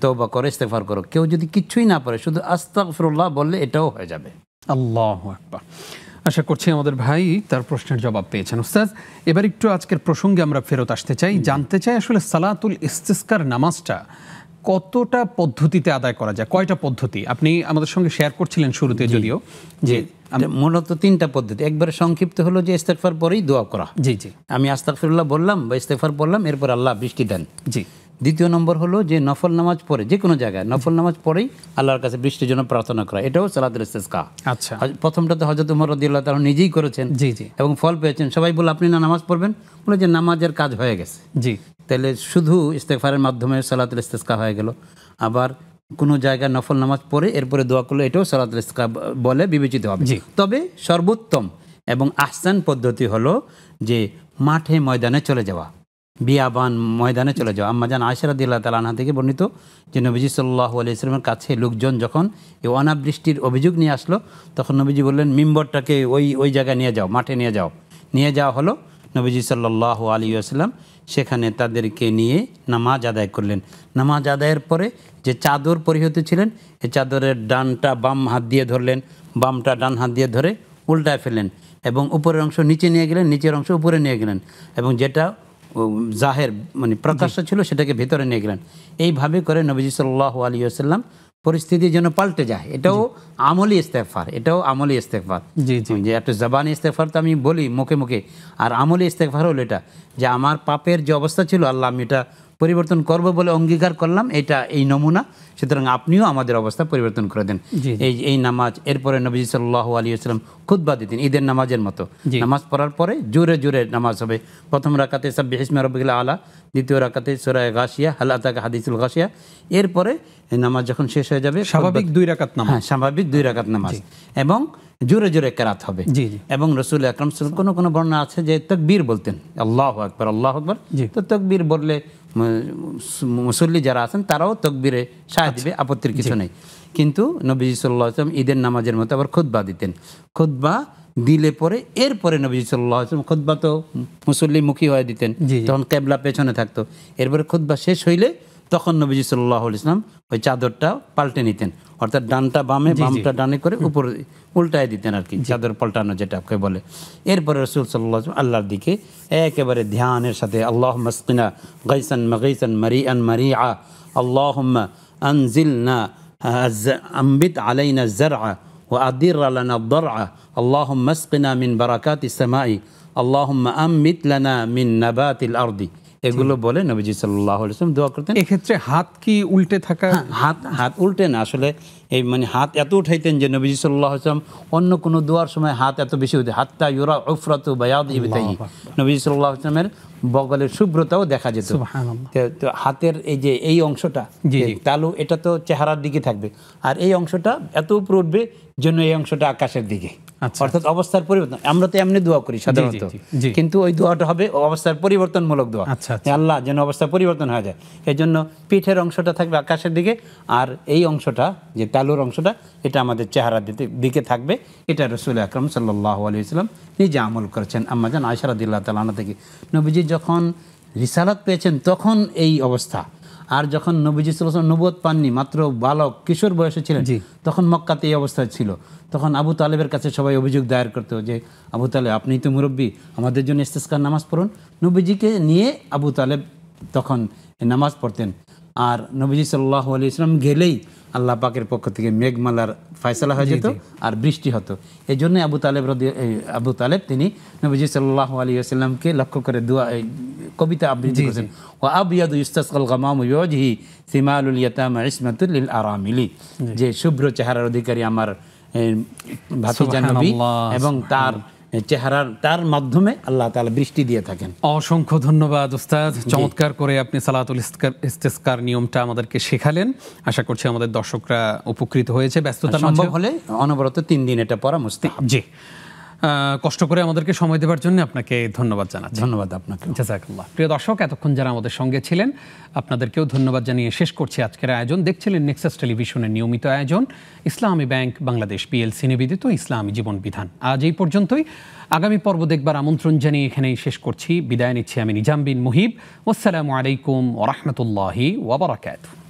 তওবা করে ইস্তিগফার করো। কেউ যদি কিছুই না পারে শুধু আস্তাগফিরুল্লাহ বললে এটাও হয়ে যাবে। আল্লাহু আকবার। আশা করছি আমাদের ভাই তার প্রশ্নের জবাব পেয়েছেন। উস্তাদ, এবার একটু আজকের প্রসঙ্গে আমরা ফেরত আসতে চাই, জানতে চাই আসলে সালাতুল ইস্তিসকার নামাজটা কতটা পদ্ধতিতে আদায় করা যায়, কয়টা পদ্ধতি আপনি আমাদের সঙ্গে শেয়ার করছিলেন শুরুতে, যদিও যে মূলত 3টা পদ্ধতি। একবারে সংক্ষিপ্ত হলো যে ইস্তিগফার পরেই দোয়া করা। জি জি, আমি আস্তাগফিরুল্লাহ বললাম বা ইস্তিগফার বললাম, এরপর আল্লাহ বৃষ্টি দেন। জি। দ্বিতীয় নম্বর হলো যে নফল নামাজ পড়ে, যে কোনো জায়গায় নফল নামাজ পড়েই আল্লাহর কাছে বৃষ্টির জন্য প্রার্থনা করা, এটাও সালাতুল ইস্তিসকা। আচ্ছা, প্রথমটাতে হযরত ওমর রাদিয়াল্লাহু তাআলা নিজেই করেছেন, জি জি, এবং ফল পেয়েছেন। সবাই বলে আপনি না নামাজ পড়বেন, বলে যে নামাজের কাজ হয়ে গেছে। জি, তাহলে শুধু ইস্তিগফারের মাধ্যমে সালাতুল ইস্তিসকা হয়ে গেল। আবার কোনো জায়গায় নফল নামাজ পড়ে এরপরে দোয়া করলে এটাও সালাতুল ইস্তিসকা বলে বিবেচিত হবে। তবে সর্বোত্তম এবং আহসান পদ্ধতি হলো যে মাঠে ময়দানে চলে যাওয়া, বিয়াবান ময়দানে চলে যাওয়া। আম্মা জান আয়েশা রাদিয়াল্লাহু তাআলা আনহা থেকে বর্ণিত যে নবীজি সাল্লাল্লাহু আলাইহি ওয়াসাল্লামের কাছে লোকজন যখন এই অনাবৃষ্টির অভিযোগ নিয়ে আসলো, তখন নবীজি বললেন মিম্বরটাকে ওই জায়গায় নিয়ে যাও, মাঠে নিয়ে যাও। নিয়ে যাওয়া হলো। নবীজি সাল্লাল্লাহু আলাইহি ওয়াসাল্লাম সেখানে তাদেরকে নিয়ে নামাজ আদায় করলেন। নামাজ আদায়ের পরে যে চাদর পরিহিত ছিলেন, এই চাদরের ডানটা বাম হাত দিয়ে ধরলেন, বামটা ডান হাত দিয়ে ধরে উল্টায় ফেললেন, এবং উপরের অংশ নিচে নিয়ে গেলেন, নিচের অংশ উপরে নিয়ে গেলেন, এবং যেটা জাহের মানে প্রকাশ্য ছিল সেটাকে ভেতরে নিয়ে গেলেন। এইভাবে করে নবীজি সাল্লাল্লাহু আলাইহি ওয়াসাল্লাম পরিস্থিতি যেন পাল্টে যায়। এটাও আমলি ইস্তেগফার, এটাও আমলি ইস্তেগফার। যে একটা জবানি ইস্তেগফার তো আমি বলি মুখে মুখে, আর আমলি ইস্তেগফার হলো এটা যে আমার পাপের যে অবস্থা ছিল আল্লাহ আমি এটা পরিবর্তন করব বলে অঙ্গীকার করলাম, এটা এই নমুনা, সুতরাং আপনিও আমাদের অবস্থা পরিবর্তন করে দেন। এই নামাজ। এরপরে নবী সাল্লাল্লাহু আলাইহি ওয়াসাল্লাম খুতবা দিতেন ঈদের নামাজের মতো। নামাজ পড়ার পরে জোরে জোরে নামাজ হবে। প্রথম রাকাতে সাব্বিহ ইসমা রাব্বিকাল আলা, দ্বিতীয় রাকাতে সূরা গাশিয়া, হাল আতাকা হাদিসুল গাশিয়া। এরপরে নামাজ যখন শেষ হয়ে যাবে স্বাভাবিক 2 রাকাত নামাজ, হ্যাঁ স্বাভাবিক 2 রাকাত নামাজ, এবং জোরে জোরে কেরাত হবে। এবং রাসূল আকরাম সাল্লাল্লাহু আলাইহি ওয়াসাল্লাম কোনো বর্ণনা আছে যে তাকবীর বলতেন, আল্লাহু আকবার আল্লাহু আকবার। তো তাকবীর বললে মুসল্লি যারা আছেন তারাও তাকবীরে সায় দিবে, আপত্তির কিছু নেই। কিন্তু নবীজি সাল্লাল্লাহু আলাইহি ওয়াসাল্লাম ঈদের নামাজের মতো আবার খুতবা দিতেন। খুতবা দিলে পরে এরপরে নবীজি সাল্লাল্লাহু আলাইহি ওয়াসাল্লাম খুতবা তো মুসল্লিমুখী হয়ে দিতেন, তখন কিবলা পেছনে থাকতো। এরপরে খুতবা শেষ হইলে তখন নবীজি সাল্লাল্লাহু আলাইহি ওয়াসাল্লাম ওই চাদরটা পাল্টে নিতেন, অর্থাৎ ডানটা বামে বামটা ডানে করে উপরে উল্টায় দিতেন আর কি, চাদর পাল্টানো যেটাকে বলে। এরপরে রাসূল সাল্লাল্লাহু আলাইহি ওয়াসাল্লাম আল্লাহর দিকে একেবারে ধ্যানের সাথে আল্লাহুম্মা আসকিনা গায়সান মাগাইসান মারিআন মারিআ, আল্লাহুম্মা আনজিলনা আম্বিত আলাইনা যারআ ওয়া আদির লানা দারআ, আল্লাহুম্মা আসকিনা মিন বারাকাতিস সামাই, আল্লাহুম্মা আম্বিত লানা মিন নাবাতিল আরদি। এগুলো বলে নবীজি সাল্লাল্লাহু আলাইহি ওয়াসাল্লাম দোয়া করতেন। এক্ষেত্রে হাত কি উল্টে থাকা? হাত উল্টে না, আসলে এই মানে হাত এত উঠাইতেন যে নবীজি সাল্লাল্লাহু আলাইহি ওয়াসাল্লাম অন্য কোনো দোয়ার সময় হাত এত বেশি উঠে, হাত্তা ইউরা উফরাতু বায়াদি বিতাহি, নবীজি সাল্লাল্লাহু আলাইহি ওয়াসাল্লামের বগলের শুভ্রতাও দেখা যেত। তো হাতের এই যে এই অংশটা তালু, এটা তো চেহারার দিকে থাকবে, আর এই অংশটা এত উপরে উঠবে যেন এই অংশটা আকাশের দিকে, অর্থাৎ অবস্থার পরিবর্তন। আমরা তো এমনি দোয়া করি সাধারণত, কিন্তু ওই দোয়াটা হবে অবস্থার পরিবর্তনমূলক দোয়া। আল্লাহ যেন অবস্থা পরিবর্তন হয়ে যায়, এই জন্য পিঠের অংশটা থাকবে আকাশের দিকে, আর এই অংশটা যে তালুর অংশটা এটা আমাদের চেহারার দিকে থাকবে। এটা রাসূল আকরাম সাল্লাল্লাহু আলাইহি ওয়াসাল্লাম নিজে আমল করেছেন। আম্মা জান আয়েশা রাদিয়াল্লাহু তাআলা আনহা থেকে নবীজি যখন রিসালাত পেয়েছেন তখন এই অবস্থা, আর যখন নবীজি সাল্লাল্লাহু আলাইহি ওয়াসাল্লাম নবুয়ত পাননি, মাত্র বালক কিশোর বয়সে ছিলেন, তখন মক্কাতে এই অবস্থা ছিল। তখন আবু তালেবের কাছে সবাই অভিযোগ দায়ের করতো যে আবু তালেব আপনি তো মুরব্বী, আমাদের জন্য ইস্তিসকার নামাজ পড়ুন। নবীজিকে নিয়ে আবু তালেব তখন নামাজ পড়তেন, আর নবীজি সাল্লাল্লাহু আলাইহি ওয়াসাল্লাম গেলেই আল্লাহ পাকের পক্ষ থেকে মেঘমালার ফয়সালা হয়ে যেত আর বৃষ্টি হতো। এই জন্য আবু তালেব তিনি নবীজি সাল্লাল্লাহু আলাইহি ওয়াসাল্লামকে লক্ষ্য করে দোয়া কবিতা আবৃত্তি করেছেন, ওয়া আবিয়াদু ইস্তাসকাল গামামু বিওয়াজহি সিমালুল ইয়াতামা ইসমাতুল লিল আরামিলি, যে শুভ্র চেহারার অধিকারী আমার ভাতিজা নবী, এবং তার চেহারার তার মাধ্যমে আল্লাহ তাআলা বৃষ্টি দিয়ে থাকেন। অসংখ্য ধন্যবাদ উস্তাদ, চমৎকার করে আপনি সালাতুল ইস্তিসকার নিয়মটা আমাদেরকে শেখালেন। আশা করছি আমাদের দর্শকরা উপকৃত হয়েছে। ব্যস্ততা সম্ভব হলে অনবরত 3 দিন এটা পড়া মুস্তাহাব। জি, কষ্ট করে আমাদেরকে সময় দেওয়ার জন্য আপনাকে ধন্যবাদ জানাচ্ছি। ধন্যবাদ আপনাকে। জাযাকাল্লাহ। প্রিয় দর্শক, এতক্ষণ যারা আমাদের সঙ্গে ছিলেন আপনাদেরকেও ধন্যবাদ জানিয়ে শেষ করছি আজকের আয়োজন। দেখছিলেন নেক্সাস টেলিভিশনের নিয়মিত আয়োজন ইসলামী ব্যাংক বাংলাদেশ পিএলসি নিবেদিত ইসলামী জীবন বিধান। আজ এই পর্যন্তই। আগামী পর্ব দেখবার আমন্ত্রণ জানিয়ে এখানেই শেষ করছি। বিদায় নিচ্ছি আমি নিজাম বিন মুহিব। আসসালামু আলাইকুম ওয়া রাহমাতুল্লাহি ওয়া বারাকাতুহু।